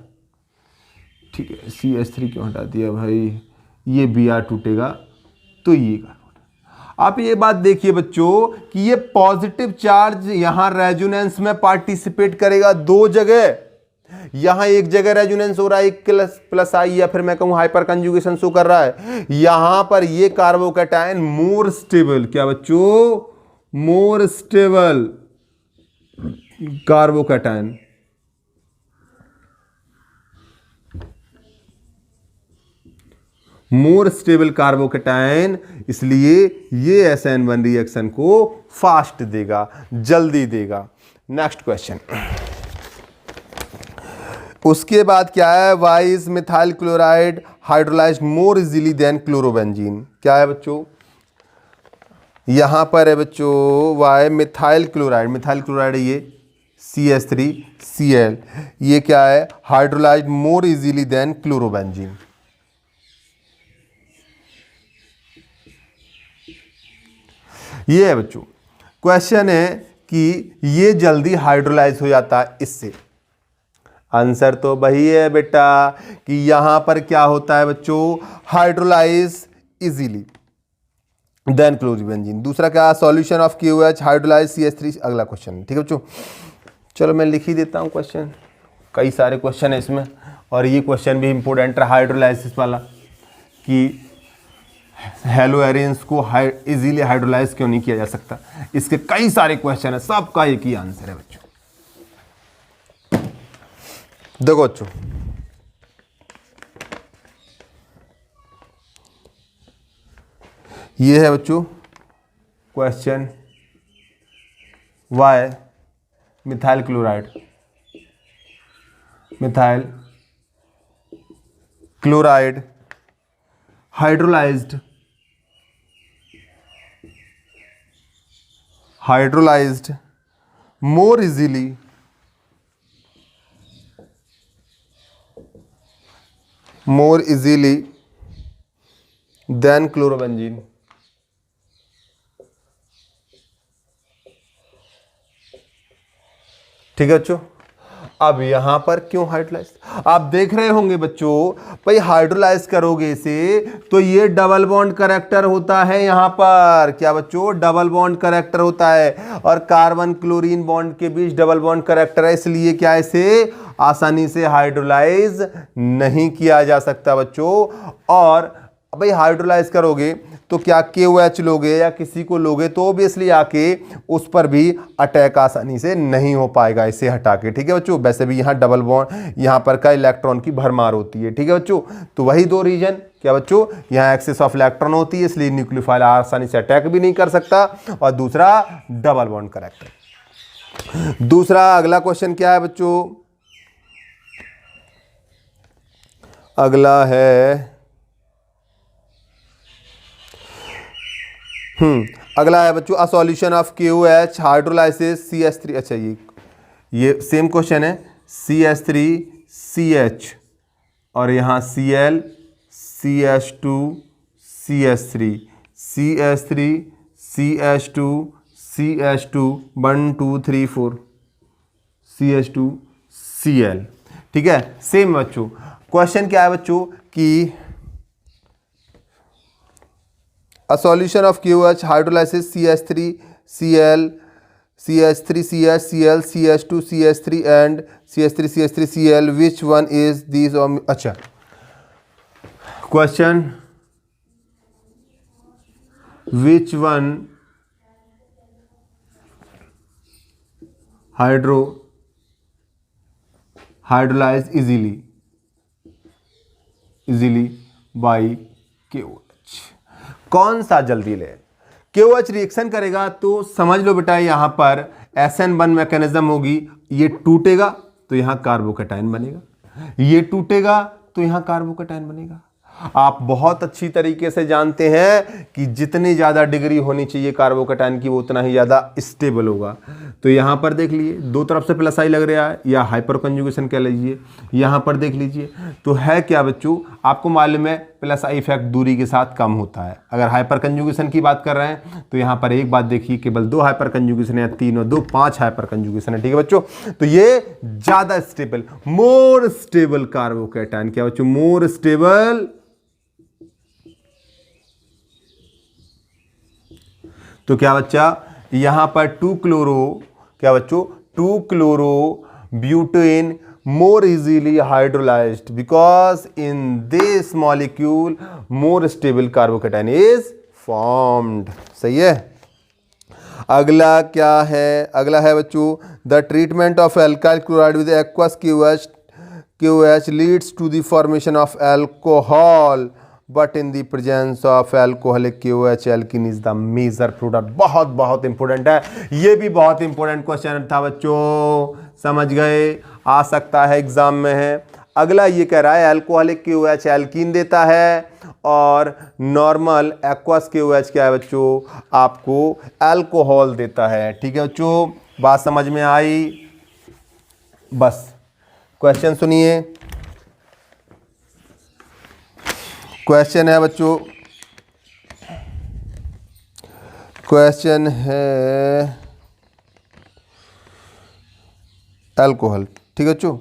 [SPEAKER 1] ठीक है CH3 क्यों हटा दिया भाई, ये Br टूटेगा तो ये कार्बन। आप ये बात देखिए बच्चों कि ये पॉजिटिव चार्ज यहां रेजोनेंस में पार्टिसिपेट करेगा दो जगह, यहां एक जगह रेजोनेंस हो रहा है, एक प्लस आई या फिर मैं कहूं हाइपर कंजुगेशन शो कर रहा है, यहां पर ये कार्बोकैटायन मोर स्टेबल, क्या बच्चों, more stable carbocation, more stable carbocation, इसलिए ये SN1 रिएक्शन को फास्ट देगा, जल्दी देगा। नेक्स्ट क्वेश्चन, उसके बाद क्या है, why is methyl chloride hydrolysed more easily than chlorobenzene. क्या है बच्चों, यहां पर है बच्चों वाई मिथाइल क्लोराइड है ये CH3Cl, ये क्या है, hydrolysed more easily than chlorobenzene. ये है बच्चों, क्वेश्चन है कि ये जल्दी हाइड्रोलाइज हो जाता है इससे। आंसर तो वही है बेटा कि यहां पर क्या होता है बच्चों, हाइड्रोलाइज इजीली देन क्लोरोबेंजीन। दूसरा क्या, solution of KOH hydrolyse CH3। अगला क्वेश्चन, ठीक है बच्चों, चलो मैं लिख ही देता हूं क्वेश्चन, कई सारे क्वेश्चन है इसमें, और ये क्वेश्चन भी इंपॉर्टेंट है हाइड्रोलाइसिस वाला, कि हेलो एरियंस को इजीली हाइड्रोलाइज क्यों नहीं किया जा सकता। इसके कई सारे क्वेश्चन है, सबका एक ही आंसर है बच्चों। देखो बच्चों, ये है बच्चों question, why methyl chloride hydrolysed more easily than chlorobenzene. ठीक है बच्चों, अब यहां पर क्यों हाइड्रोलाइज, आप देख रहे होंगे बच्चों, भाई हाइड्रोलाइज करोगे इसे तो ये डबल बॉन्ड करेक्टर होता है। यहां पर क्या बच्चों, डबल बॉन्ड करेक्टर होता है, और कार्बन क्लोरीन बॉन्ड के बीच डबल बॉन्ड करेक्टर है, इसलिए क्या इसे आसानी से हाइड्रोलाइज नहीं किया जा सकता बच्चों। और भाई हाइड्रोलाइज करोगे तो क्या KOH लोगे या किसी को लोगे तो ऑब्वियसली आके उस पर भी अटैक आसानी से नहीं हो पाएगा इसे हटा के। ठीक है बच्चों, वैसे भी यहाँ डबल बॉन्ड, यहाँ पर का इलेक्ट्रॉन की भरमार होती है। ठीक है बच्चों, तो वही दो रीजन, क्या बच्चों, यहाँ एक्सेस ऑफ इलेक्ट्रॉन होती है इसलिए न्यूक्लियोफाइल आसानी से अटैक भी नहीं कर सकता, और दूसरा डबल बॉन्ड करेक्टर। दूसरा अगला क्वेश्चन क्या है बच्चों, अगला है अगला है बच्चों, a solution of KOH hydrolysis CH3। अच्छा, ये सेम क्वेश्चन है, CH3CH और यहाँ Cl CH2 CH3 CH3 CH2 CH2 1 2 3 4 CH2 Cl। ठीक है, सेम बच्चों क्वेश्चन क्या है बच्चों कि a solution of KOH hydrolysis CH3Cl CH3CH Cl CH2 CH3 and CH3 Cl, which one is these? अच्छा, question, which one hydrolyze easily by KOH? कौन सा जल्दी ले, KOH रिएक्शन करेगा तो समझ लो बेटा यहां पर SN1 मैकेनिज्म होगी, ये टूटेगा तो यहां कार्बोकेटाइन बनेगा, ये टूटेगा तो यहां कार्बोकेटाइन बनेगा। आप बहुत अच्छी तरीके से जानते हैं कि जितनी ज़्यादा डिग्री होनी चाहिए कार्बोकेटाइन की वो उतना ही ज़्यादा स्टेबल होगा। तो यहाँ पर देख लीजिए दो तरफ से प्लस आई लग रहा है या हाइपर कंजुगेशन कह लीजिए, यहाँ पर देख लीजिए तो है क्या बच्चों, आपको मालूम है प्लस आई इफेक्ट दूरी के साथ कम होता है। अगर हाइपर कंजुगेशन की बात कर रहे हैं तो यहाँ पर एक बात देखिए, केवल 2 हाइपर कंजुगेशन है, 3 और 2 5 हाइपर कंजुगेशन है। ठीक है बच्चों, तो ये ज़्यादा स्टेबल, मोर स्टेबल कार्बोकेटाइन, क्या बच्चों, मोर स्टेबल। तो क्या बच्चा, यहां पर 2 क्लोरो, क्या बच्चों, 2 chloro butane more easily hydrolyzed because in this molecule more stable carbocation is formed। सही है। अगला क्या है, अगला है बच्चों, the treatment of alkyl chloride with aqueous KOH leads to the formation of alcohol but in the presence of alcoholic KOH alkene is the major product. बहुत बहुत इंपॉर्टेंट है, ये भी बहुत इंपॉर्टेंट क्वेश्चन था बच्चों, समझ गए, आ सकता है एग्जाम में है। अगला ये कह रहा है एल्कोहलिक KOH एल्कीन देता है और नॉर्मल एक्वस KOH क्या है बच्चों, आपको अल्कोहल देता है। ठीक है बच्चों, बात समझ में आई? बस क्वेश्चन सुनिए। क्वेश्चन है बच्चों, क्वेश्चन है अल्कोहल। ठीक है बच्चों,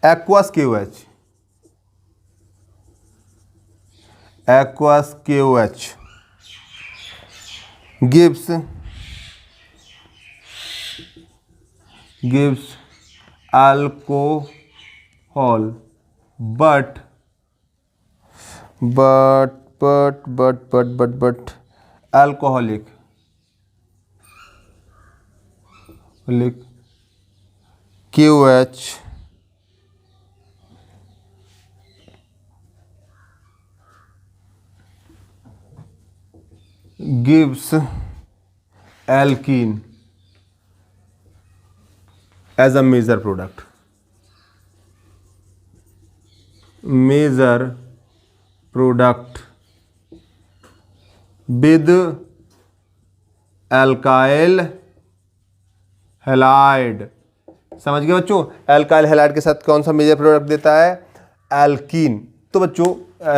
[SPEAKER 1] aqueous KOH, aqueous KOH gives alcohol but alcoholic KOH gives alkene as a major product, with alkyl halide. समझ गए बच्चों, एल्काइल हैलाइड के साथ कौन सा मेजर प्रोडक्ट देता है? एल्कीन। तो बच्चों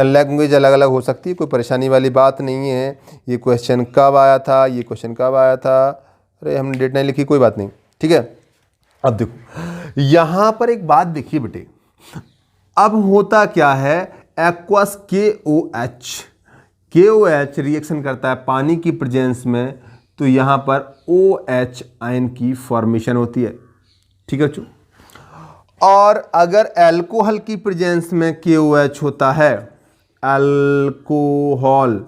[SPEAKER 1] लैंग्वेज अलग अलग हो सकती है, कोई परेशानी वाली बात नहीं है। ये क्वेश्चन कब आया था, ये क्वेश्चन कब आया था, अरे हमने डेट नहीं लिखी, कोई बात नहीं। ठीक है, अब देखो यहां पर एक बात देखिए बेटे, अब होता क्या है, एक्वस KOH रिएक्शन करता है पानी की प्रेजेंस में, तो यहां पर OH आयन की फॉर्मेशन होती है। ठीक है बच्चों, और अगर अल्कोहल की प्रेजेंस में KOH होता है, अल्कोहल,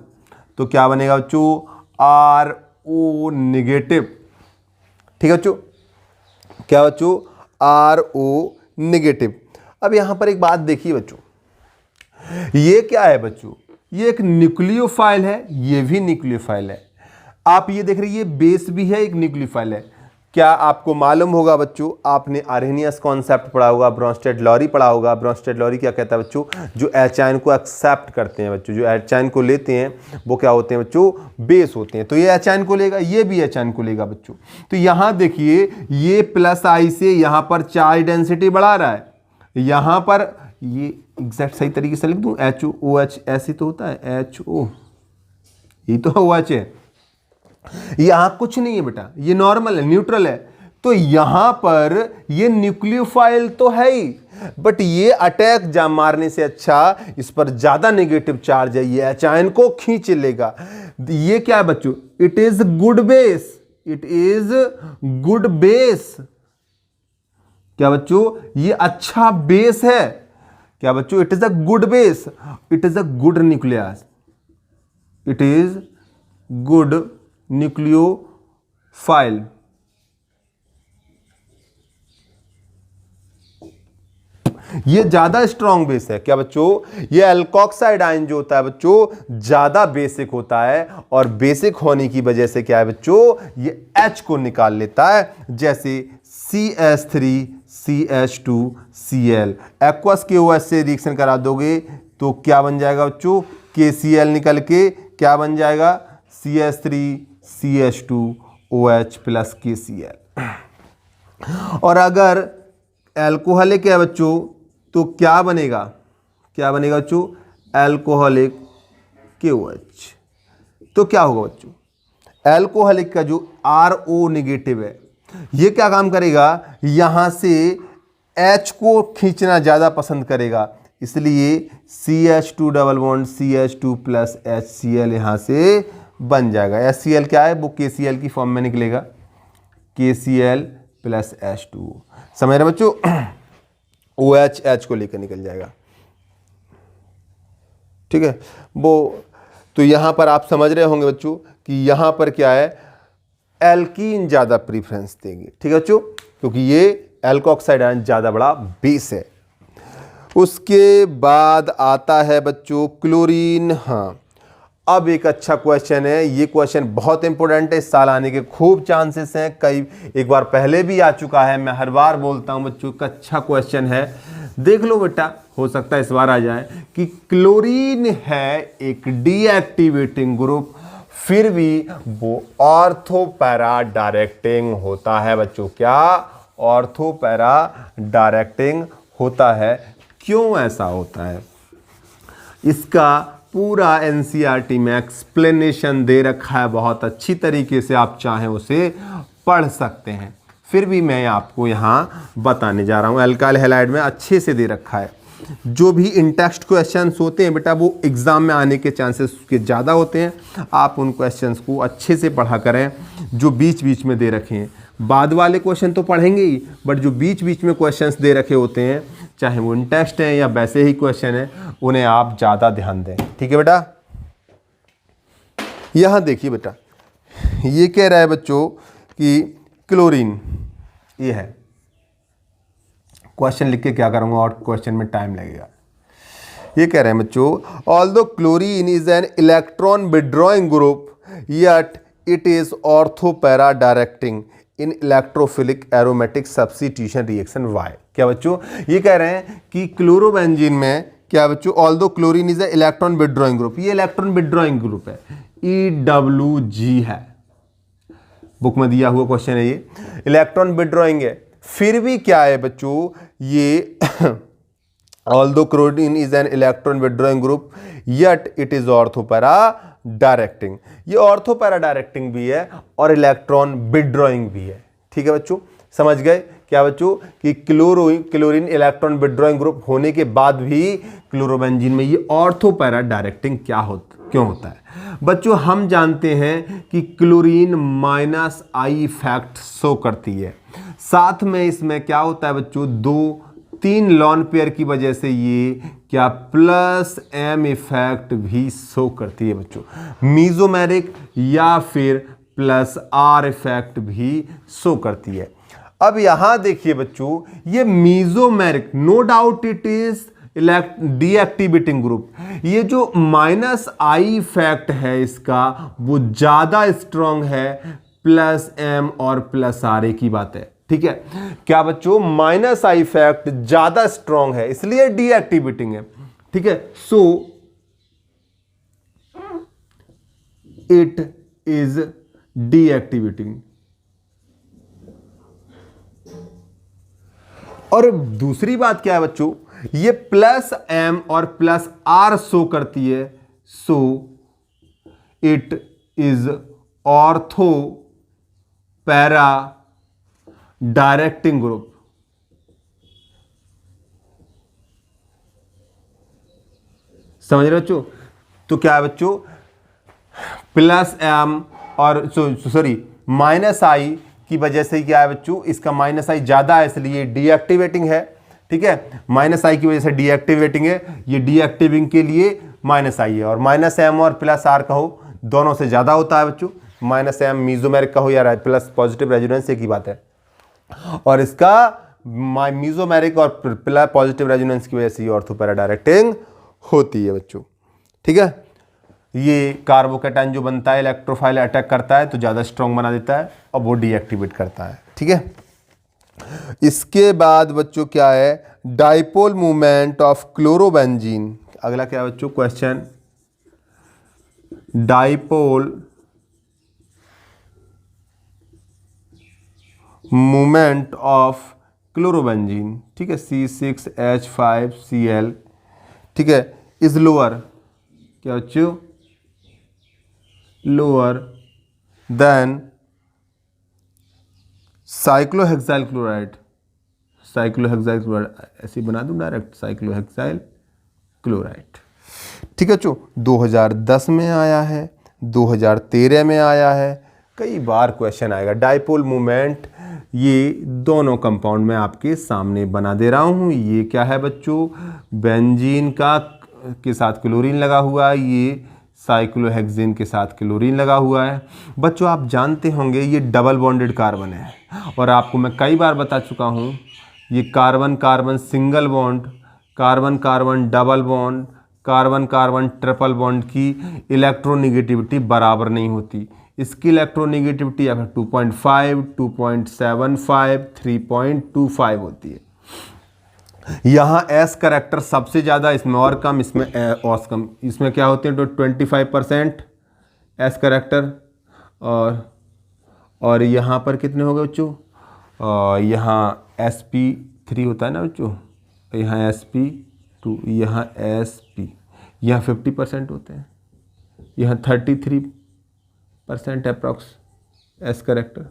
[SPEAKER 1] तो क्या बनेगा बच्चों? RO negative. ठीक है बच्चों, क्या बच्चों? RO negative. अब यहां पर एक बात देखिए बच्चों, ये क्या है बच्चों? ये एक न्यूक्लियोफाइल है, ये भी न्यूक्लियोफाइल है। आप ये देख रहे हैं, ये बेस भी है, एक न्यूक्लियोफाइल है। क्या आपको मालूम होगा बच्चों, आपने आर्हेनियस कॉन्सेप्ट पढ़ा होगा, ब्रोंस्टेड-लॉरी पढ़ा होगा। ब्रोंस्टेड-लॉरी क्या कहता है बच्चों? जो एच आयन को एक्सेप्ट करते हैं बच्चों, जो एच आयन को लेते हैं वो क्या होते हैं बच्चों? बेस होते हैं। तो ये एच आयन को लेगा, ये भी एच आयन को लेगा बच्चों। तो यहां देखिए, ये प्लस आई से यहां पर चार्ज डेंसिटी बढ़ा रहा है, यहां पर ये एग्जैक्ट सही तरीके से लिख दूं, HOOH ऐसे तो होता है, HO, ये तो OH है। यहां कुछ नहीं है बेटा, ये नॉर्मल है, न्यूट्रल है। तो यहां पर ये न्यूक्लियोफाइल तो है ही, बट ये अटैक मारने से अच्छा इस पर ज्यादा नेगेटिव चार्ज है, ये एच आयन को खींच लेगा। ये क्या है बच्चों? It is good base, it is good base. क्या बच्चों? ये अच्छा बेस है। क्या बच्चों? It is a good base, it is a good nucleus, it is good nucleophile. ये ज्यादा स्ट्रॉन्ग बेस है। क्या बच्चों? ये एल्कोक्साइड आयन जो होता है बच्चों ज्यादा बेसिक होता है, और बेसिक होने की वजह से क्या है बच्चों? ये H को निकाल लेता है, जैसे CH3CH2Cl। एक्वस KOH से रिएक्शन करा दोगे तो क्या बन जाएगा बच्चों? KCl निकल के क्या बन जाएगा? CH3CH2OH plus KCl। और अगर एल्कोहलिक है बच्चों तो क्या बनेगा? क्या बनेगा बच्चों? Alcoholic KOH। तो क्या होगा बच्चों? एल्कोहलिक का जो RO नेगेटिव है, ये क्या काम करेगा? यहां से H को खींचना ज्यादा पसंद करेगा, इसलिए CH2 double bond CH2 plus HCl यहां से बन जाएगा। HCl क्या है? वो KCl की फॉर्म में निकलेगा, KCl प्लस H2। समझ रहे बच्चों? OH H को लेकर निकल जाएगा। ठीक है, वो तो यहां पर आप समझ रहे होंगे बच्चों कि यहां पर क्या है, एल्कीन ज्यादा प्रीफरेंस देंगे। ठीक है बच्चों, क्योंकि ये एल्कोक्साइड आयन ज्यादा बड़ा बेस है। उसके बाद आता है बच्चों क्लोरीन। हाँ, अब एक अच्छा क्वेश्चन है, ये क्वेश्चन बहुत इंपॉर्टेंट है, इस साल आने के खूब चांसेस हैं, कई एक बार पहले भी आ चुका है, मैं हर बार बोलता हूं बच्चों का अच्छा क्वेश्चन है, देख लो बेटा, हो सकता है इस बार आ जाए कि क्लोरीन है एक डीएक्टिवेटिंग ग्रुप, फिर भी वो ऑर्थो पैरा डायरेक्टिंग होता है बच्चों। क्या? ऑर्थो पैरा डायरेक्टिंग होता है। क्यों ऐसा होता है, इसका पूरा एनसीईआरटी में एक्सप्लेनेशन दे रखा है, बहुत अच्छी तरीके से, आप चाहें उसे पढ़ सकते हैं, फिर भी मैं आपको यहाँ बताने जा रहा हूँ। अल्काइल हैलाइड में अच्छे से दे रखा है। जो भी इन टेक्स्ट क्वेश्चंस होते हैं बेटा, वो एग्ज़ाम में आने के चांसेस उसके ज़्यादा होते हैं। आप उन क्वेश्चंस को अच्छे से पढ़ा करें जो बीच बीच में दे रखे हैं। बाद वाले क्वेश्चन तो पढ़ेंगे ही, बट जो बीच बीच में क्वेश्चंस दे रखे होते हैं, चाहे वो इन टेक्स्ट हैं या वैसे ही क्वेश्चन हैं, उन्हें आप ज़्यादा ध्यान दें। ठीक है बेटा? यहाँ देखिए बेटा, ये कह रहा है बच्चों कि क्लोरीन, ये है क्वेश्चन, लिख के क्या करूँगा और क्वेश्चन में टाइम लगेगा। ये कह रहे हैं बच्चों, although chlorine is an electron withdrawing group yet it is ortho para directing in electrophilic aromatic substitution reaction why. क्या बच्चों? ये कह रहे हैं कि क्लोरोबेंजीन में, क्या बच्चों, although chlorine is a electron withdrawing group, ये इलेक्ट्रॉन विड्रॉइंग ग्रुप है, EWG है, बुक में दिया हुआ क्वेश्चन है, ये इलेक्ट्रॉन विड्रॉइंग है, फिर भी क्या है बच्चों, ये although chlorine is an electron withdrawing group yet it is ortho para directing, ये ऑर्थो पैरा डायरेक्टिंग भी है और इलेक्ट्रॉन विड्रॉइंग भी है। ठीक है बच्चों, समझ गए? क्या बच्चों कि क्लोरीन इलेक्ट्रॉन विड्रॉइंग ग्रुप होने के बाद भी क्लोरोबेंजीन में ये ऑर्थो पैरा डायरेक्टिंग क्यों होता है? बच्चों हम जानते हैं कि क्लोरीन -I इफेक्ट शो करती है, साथ में इसमें क्या होता है बच्चों, 2-3 लॉन पेयर की वजह से ये क्या +M इफेक्ट भी शो करती है बच्चों, मीजोमेरिक या फिर +R इफेक्ट भी शो करती है। अब यहां देखिए बच्चों, ये mesomeric, no doubt it is deactivating group, ये जो -I इफेक्ट है इसका वो ज्यादा स्ट्रांग है +M और +R, एक ही बात है। ठीक है? क्या बच्चों? -I इफेक्ट ज्यादा स्ट्रांग है, इसलिए डीएक्टिवेटिंग है। ठीक है? So it is deactivating. और दूसरी बात क्या है बच्चों, ये +M और +R शो करती है, so it is ortho para directing group. समझ रहे बच्चों? तो क्या है बच्चों, +M और -I की वजह से क्या है बच्चों, इसका -I ज्यादा है इसलिए डीएक्टिवेटिंग है। ठीक है? -I की वजह से डीएक्टिवेटिंग है, ये डीएक्टिविंग के लिए -I है, और -M और +R कहो दोनों से ज्यादा होता है बच्चों, -M मीजोमेरिक कहो या प्लस पॉजिटिव रेजोनेंस, एक ही बात है, और इसका मीजोमेरिक और पॉजिटिव रेजोनेंस की वजह से ऑर्थो पैरा डायरेक्टिंग होती है बच्चों। ठीक है? ये कार्बोकैटायन जो बनता है, इलेक्ट्रोफाइल अटैक करता है तो ज़्यादा स्ट्रॉन्ग बना देता है और वो डीएक्टिवेट करता है। ठीक है? इसके बाद बच्चों क्या है, डाइपोल मूवमेंट ऑफ क्लोरोबेंजीन। अगला क्या है बच्चों question, dipole movement of chlorobenzene. ठीक है? C6H5Cl। ठीक है? इज लोअर, क्या बच्चों, lower than cyclohexyl chloride. Cyclohexyl chloride ऐसे बना दूं डायरेक्ट, साइक्लोहेक्साइल क्लोराइड। ठीक है बच्चों, 2010 में आया है, 2013 में आया है, कई बार क्वेश्चन आएगा। डाइपोल मूवमेंट, ये दोनों कंपाउंड में आपके सामने बना दे रहा हूं। ये क्या है बच्चों, बेंजीन का के साथ क्लोरीन लगा हुआ है, ये साइक्लोहेक्सेन के साथ क्लोरीन लगा हुआ है। बच्चों आप जानते होंगे ये डबल बॉन्डेड कार्बन है, और आपको मैं कई बार बता चुका हूँ, ये carbon carbon single bond carbon carbon double bond, carbon carbon triple bond की इलेक्ट्रोनेगेटिविटी बराबर नहीं होती। इसकी इलेक्ट्रोनेगेटिविटी या फिर 2.5, 2.75, 3.25 होती है। यहाँ एस करेक्टर सबसे ज़्यादा, इसमें और कम, इसमें और कम। इसमें क्या होते हैं तो 25% एस करेक्टर, और यहाँ पर कितने हो गए बच्चों, यहाँ sp3 होता है ना बच्चों, यहाँ sp2, यहाँ sp, यहाँ 50% होते हैं, यहाँ 33% अप्रॉक्स एस करेक्टर।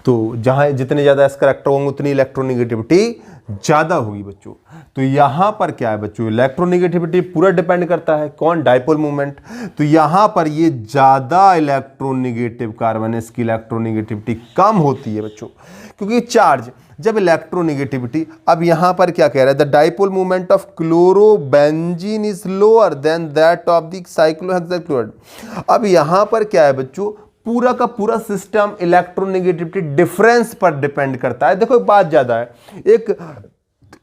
[SPEAKER 1] तो जहाँ जितने ज़्यादा एस करेक्टर होंगे उतनी इलेक्ट्रोनेगेटिविटी ज़्यादा होगी बच्चों। तो यहाँ पर क्या है बच्चों, इलेक्ट्रोनेगेटिविटी पूरा डिपेंड करता है कौन, डाइपोल मूवमेंट। तो यहाँ पर ये ज़्यादा इलेक्ट्रोनेगेटिव कार्बन है, इसकी इलेक्ट्रोनेगेटिविटी कम होती है बच्चों, क्योंकि चार्ज जब इलेक्ट्रोनेगेटिविटी, अब यहाँ पर क्या कह रहा है, the dipole movement of chlorobenzene is lower than that of the cyclohexachloride. अब यहाँ पर क्या है बच्चों, पूरा का पूरा सिस्टम इलेक्ट्रोनेगेटिविटी डिफरेंस पर डिपेंड करता है। देखो एक बात ज्यादा है, एक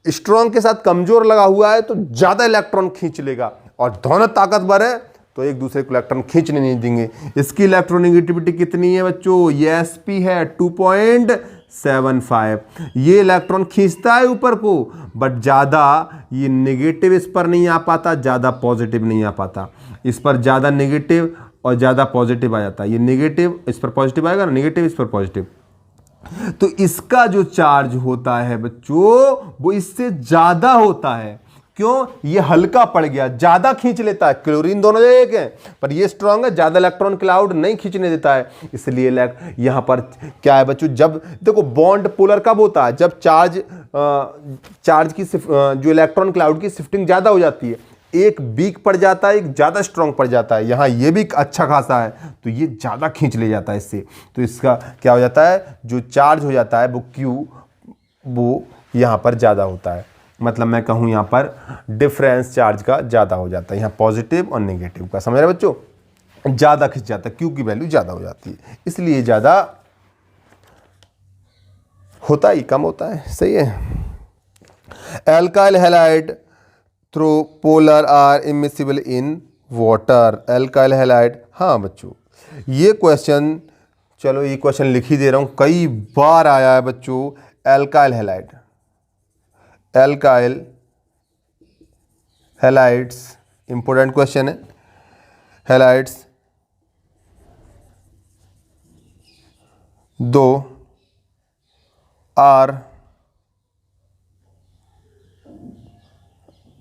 [SPEAKER 1] स्ट्रॉन्ग के साथ कमजोर लगा हुआ है तो ज्यादा इलेक्ट्रॉन खींच लेगा, और दोनों ताकतवर है तो एक दूसरे को इलेक्ट्रॉन खींचने नहीं देंगे। इसकी इलेक्ट्रोनेगेटिविटी कितनी है बच्चों, ये sp है 2.75। ये इलेक्ट्रॉन खींचता है ऊपर को, बट ज्यादा ये नेगेटिव इस पर नहीं आ पाता, ज्यादा पॉजिटिव नहीं आ पाता। इस पर ज्यादा नेगेटिव और ज़्यादा पॉजिटिव आ जाता है, ये नेगेटिव इस पर पॉजिटिव आएगा ना, नेगेटिव इस पर पॉजिटिव। तो इसका जो चार्ज होता है बच्चों वो इससे ज़्यादा होता है। क्यों, ये हल्का पड़ गया, ज़्यादा खींच लेता है। क्लोरीन दोनों एक है, पर ये स्ट्रॉन्ग है, ज़्यादा इलेक्ट्रॉन क्लाउड नहीं खींचने देता है। इसलिए यहाँ पर क्या है बच्चों, जब देखो बॉन्ड पोलर कब होता है, जब चार्ज की जो इलेक्ट्रॉन क्लाउड की शिफ्टिंग ज़्यादा हो जाती है, एक वीक पड़ जाता है, एक ज़्यादा स्ट्रॉन्ग पड़ जाता है। यहाँ ये भी अच्छा खासा है तो ये ज़्यादा खींच ले जाता है इससे। तो इसका क्या हो जाता है, जो चार्ज हो जाता है वो Q वो यहाँ पर ज़्यादा होता है। मतलब मैं कहूँ यहाँ पर डिफरेंस चार्ज का ज़्यादा हो जाता है, यहाँ पॉजिटिव और नेगेटिव का, समझ रहे बच्चों, ज़्यादा खींच जाता है, Q की वैल्यू ज़्यादा हो जाती है, इसलिए ज़्यादा होता ही कम होता है। सही है। Alkyl halide through polar are immiscible in water. Alkyl halide, हाँ बच्चों ये क्वेश्चन, चलो ये क्वेश्चन लिख ही दे रहा हूँ, कई बार आया है बच्चों। Alkyl halide, alkyl halides important question है। हैलाइड्स दो आर,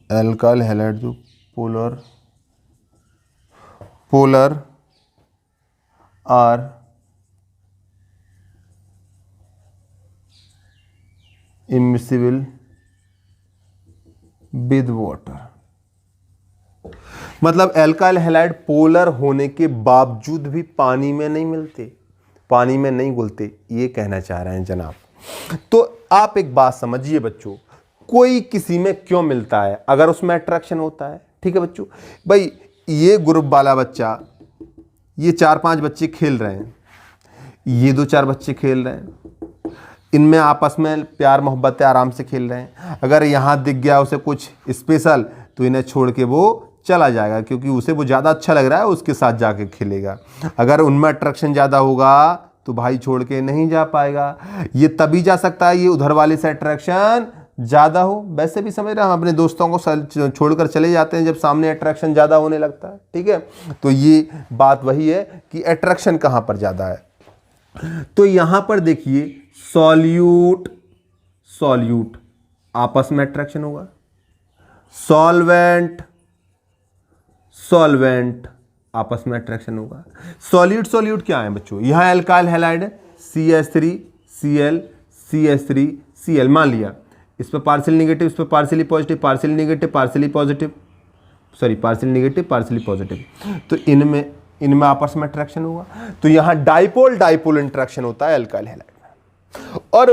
[SPEAKER 1] एल्काइल हैलाइड जो polar are immiscible with water. मतलब एल्काइल हैलाइड पोलर होने के बावजूद भी पानी में नहीं मिलते, पानी में नहीं घुलते, ये कहना चाह रहे हैं जनाब। तो आप एक बात समझिए बच्चों, कोई किसी में क्यों मिलता है, अगर उसमें अट्रैक्शन होता है। ठीक है बच्चों, भाई ये ग्रुप वाला बच्चा, ये 4-5 बच्चे खेल रहे हैं, ये 2-4 बच्चे खेल रहे हैं, इनमें आपस में प्यार मोहब्बत है, आराम से खेल रहे हैं। अगर यहाँ दिख गया उसे कुछ स्पेशल तो इन्हें छोड़ के वो चला जाएगा, क्योंकि उसे वो ज़्यादा अच्छा लग रहा है, उसके साथ जाके खेलेगा। अगर उनमें अट्रैक्शन ज़्यादा होगा तो भाई छोड़ के नहीं जा पाएगा। ये तभी जा सकता है ये उधर वाले से अट्रैक्शन ज़्यादा हो। वैसे भी समझ रहे हैं, हम अपने दोस्तों को छोड़कर चले जाते हैं जब सामने अट्रैक्शन ज़्यादा होने लगता है। ठीक है, तो ये बात वही है कि अट्रैक्शन कहाँ पर ज़्यादा है। तो यहाँ पर देखिए सॉल्यूट सॉल्यूट आपस में अट्रैक्शन होगा, सॉल्वेंट सॉल्वेंट आपस में अट्रैक्शन होगा। सॉल्यूट सॉल्यूट क्या है बच्चों, यहाँ एल्काइल हैलाइड है, CH3 Cl CH3 Cl, मान लिया इस पर पार्शियल नेगेटिव, इस पर partially positive, partially negative, partially positive, sorry partially negative partially positive, तो इनमें आपस में अट्रैक्शन होगा। तो यहाँ डाइपोल डाइपोल इंट्रैक्शन होता है एल्काइल हैलाइड में। और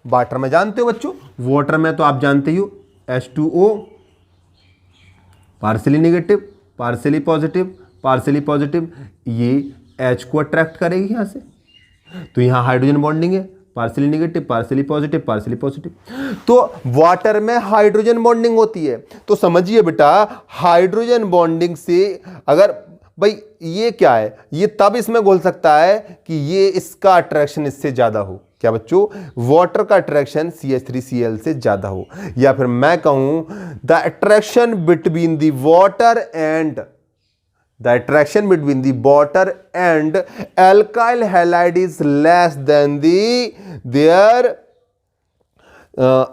[SPEAKER 1] वाटर में जानते हो बच्चों, वाटर में तो आप जानते ही हो H2O partially negative partially positive, ये H को अट्रैक्ट करेगी यहाँ से, तो यहाँ हाइड्रोजन बॉन्डिंग है partially negative, partially positive, partially positive. तो वाटर में हाइड्रोजन बॉन्डिंग होती है, तो समझिए बेटा हाइड्रोजन बॉन्डिंग से अगर भाई ये क्या है, ये तब इसमें घुल सकता है कि ये इसका अट्रैक्शन इससे ज्यादा हो। क्या बच्चों, वाटर का अट्रैक्शन CH3Cl से ज्यादा हो, या फिर मैं कहूं the attraction between the water and alkyl halide is less than their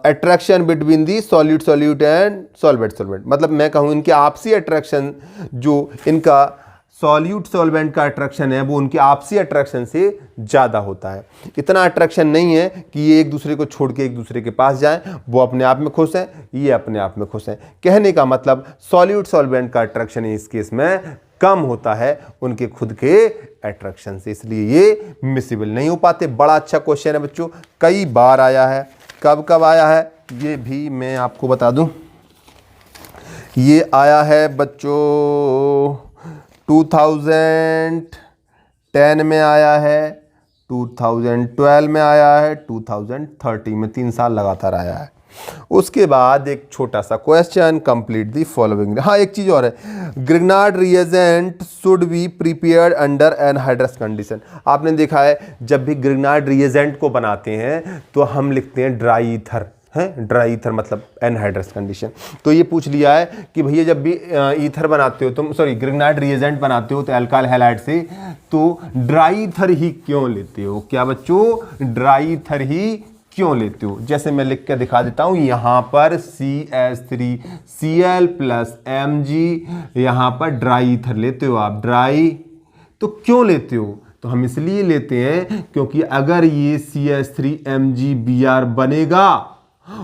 [SPEAKER 1] attraction between the solute and solvent। मतलब मैं कहूं इनके आपसी अट्रैक्शन, जो इनका सॉल्यूट सॉल्वेंट का अट्रैक्शन है वो उनके आपसी अट्रैक्शन से ज़्यादा होता है। इतना अट्रैक्शन नहीं है कि ये एक दूसरे को छोड़ के एक दूसरे के पास जाएं, वो अपने आप में खुश हैं, ये अपने आप में खुश हैं। कहने का मतलब सॉल्यूट सॉल्वेंट का अट्रैक्शन इस केस में कम होता है उनके खुद के अट्रैक्शन से, इसलिए ये मिसिबल नहीं हो पाते। बड़ा अच्छा क्वेश्चन है बच्चों, कई बार आया है। कब कब आया है ये भी मैं आपको बता दूं। ये आया है बच्चों 2010 में आया है, 2012 में आया है, 2030 में, 3 साल लगातार आया है। उसके बाद एक छोटा सा क्वेश्चन, कंप्लीट दी फॉलोइंग। हाँ एक चीज और है, Grignard reagent should be prepared under anhydrous condition. आपने देखा है जब भी ग्रिग्नार्ड रिएजेंट को बनाते हैं तो हम लिखते हैं ड्राई ईथर, है ड्राई ईथर मतलब एनहाइड्रस कंडीशन। तो ये पूछ लिया है कि भैया जब भी ईथर बनाते हो तुम, सॉरी ग्रिग्नार्ड रिएजेंट बनाते हो तो अल्काइल हैलाइड से, तो ड्राई ईथर ही क्यों लेते हो? क्या बच्चों, ड्राई ईथर ही क्यों लेते हो? जैसे मैं लिख के दिखा देता हूं, यहां पर CH3Cl प्लस Mg, यहां पर ड्राई ईथर लेते हो आप। ड्राई तो क्यों लेते हो? तो हम इसलिए लेते हैं क्योंकि अगर ये CH3MgBr बनेगा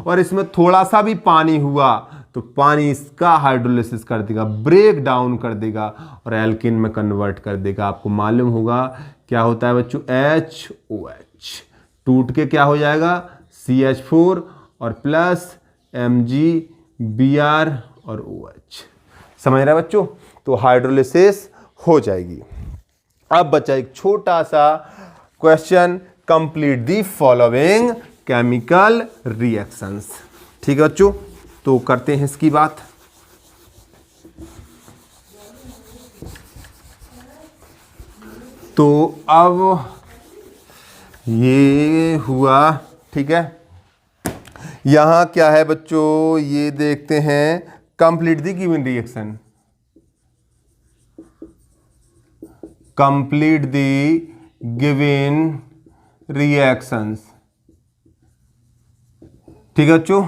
[SPEAKER 1] और इसमें थोड़ा सा भी पानी हुआ तो पानी इसका हाइड्रोलिसिस कर देगा, ब्रेक डाउन कर देगा और एल्किन में कन्वर्ट कर देगा। आपको मालूम होगा क्या होता है बच्चों, HOH टूट के क्या हो जाएगा, CH4 और प्लस MgBr और OH। समझ रहे बच्चों? तो हाइड्रोलिसिस हो जाएगी। अब बचा एक छोटा सा question, complete the following chemical reactions. ठीक है बच्चों, तो करते हैं इसकी बात। तो अब ये हुआ, ठीक है। यहां क्या है बच्चों, ये देखते हैं, complete the given reaction, complete the given reactions. ठीक है बच्चों,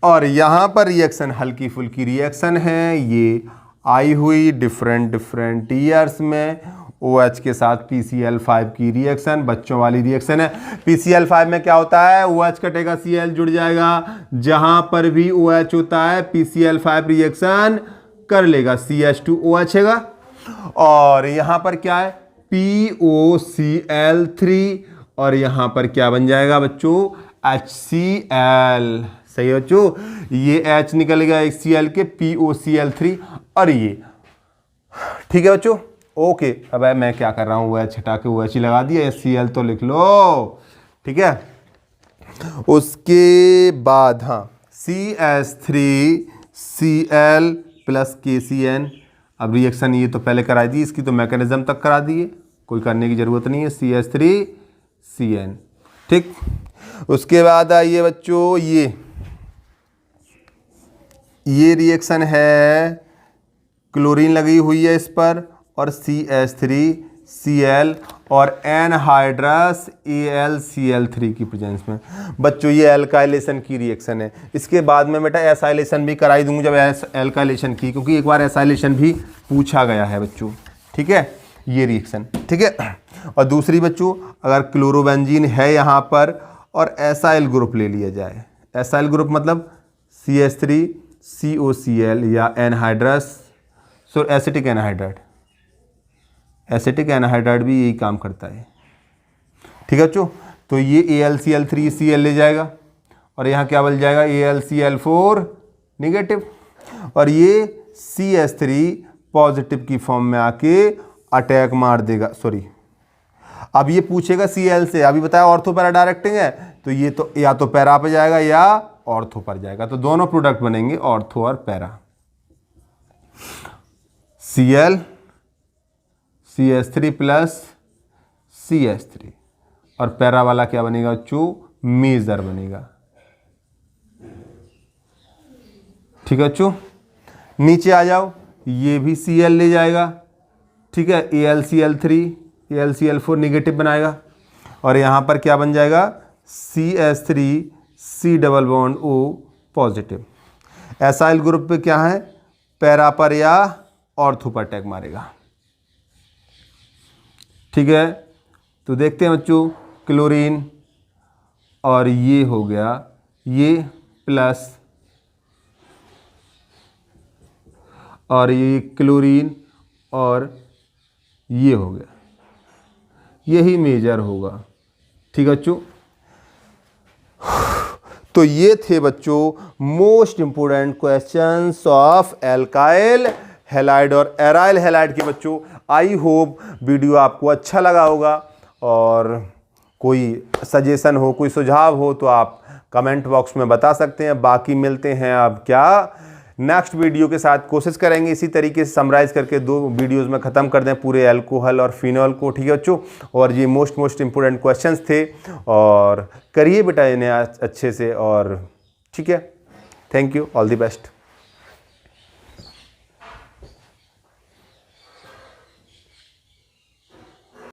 [SPEAKER 1] और यहां पर रिएक्शन हल्की फुल्की रिएक्शन है, ये आई हुई डिफरेंट ईयर्स में। OH के साथ PCl5 की रिएक्शन, बच्चों वाली रिएक्शन है। PCl5 में क्या होता है, OH कटेगा, Cl जुड़ जाएगा। जहां पर भी OH होता है PCl5 रिएक्शन कर लेगा, CH2OH है। और यहां पर क्या है, POCl3, और यहां पर क्या बन जाएगा बच्चों, HCl। सही है बच्चों, ये H निकल गया HCl के, POCl3 और ये। ठीक है बच्चों, ओके। अब मैं क्या कर रहा हूं, OH हटा के OH ही लगा दिया, HCl तो लिख लो। ठीक है, उसके बाद हाँ CH3Cl प्लस KCN। अब रिएक्शन ये तो पहले कराई दी, इसकी तो मैकेनिज्म तक करा दिए, कोई करने की जरूरत नहीं है। CH3CN, ठीक। उसके बाद आइए बच्चों, ये रिएक्शन है, क्लोरीन लगी हुई है इस पर, और CH3Cl और एनहाइड्रस AlCl3 की प्रेजेंस में। बच्चों ये एल्काइलेशन की रिएक्शन है। इसके बाद में बेटा एसाइलेशन भी कराई दूंगा जब एल्काइलेशन की, क्योंकि एक बार एसाइलेशन भी पूछा गया है बच्चों। ठीक है, ये रिएक्शन, ठीक है। और दूसरी बच्चों, अगर क्लोरोबेंजीन है यहाँ पर और एसाइल ग्रुप ले लिया जाए, एसाइल ग्रुप मतलब CH3COCl या एनहाइड्रस, सो एसिटिक एनहाइड्राइड, एसिटिक एनहाइड्राइड भी यही काम करता है। ठीक है बच्चों, तो ये AlCl3Cl ले जाएगा और यहाँ क्या बन जाएगा, AlCl4 नेगेटिव, और ये CH3 पॉजिटिव की फॉर्म में आके अटैक मार देगा, सॉरी अब ये पूछेगा Cl से, अभी बताया ऑर्थो पैरा डायरेक्टिंग है, तो ये तो या तो पैरा पे जाएगा या ऑर्थो पर जाएगा, तो दोनों प्रोडक्ट बनेंगे ऑर्थो और para. Cl CH3 plus CH3 और पैरा वाला क्या बनेगा बच्चों, मेजर बनेगा। ठीक है बच्चों, नीचे आ जाओ, ये भी Cl ले जाएगा, ठीक है, AlCl3 AlCl4 निगेटिव बनाएगा और यहाँ पर क्या बन जाएगा, CH3 C double bond O positive. Acyl group पे क्या है, पैरा पर या ऑर्थो पर टैग मारेगा। ठीक है, तो देखते हैं बच्चों, क्लोरीन और ये हो गया, ये प्लस और ये क्लोरीन और ये हो गया, यही मेजर होगा। ठीक है बच्चों, तो ये थे बच्चों most important questions of alkyl halide और एराइल हैलाइड के बच्चों। आई होप वीडियो आपको अच्छा लगा होगा, और कोई सजेशन हो, कोई सुझाव हो तो आप कमेंट बॉक्स में बता सकते हैं। बाकी मिलते हैं अब क्या नेक्स्ट वीडियो के साथ, कोशिश करेंगे इसी तरीके से समराइज़ करके 2 वीडियोस में ख़त्म कर दें पूरे अल्कोहल और फिनॉल को। ठीक है बच्चों, और ये मोस्ट इंपोर्टेंट क्वेश्चंस थे, और करिए बेटा इन्हें अच्छे से, और ठीक है, thank you, all the best.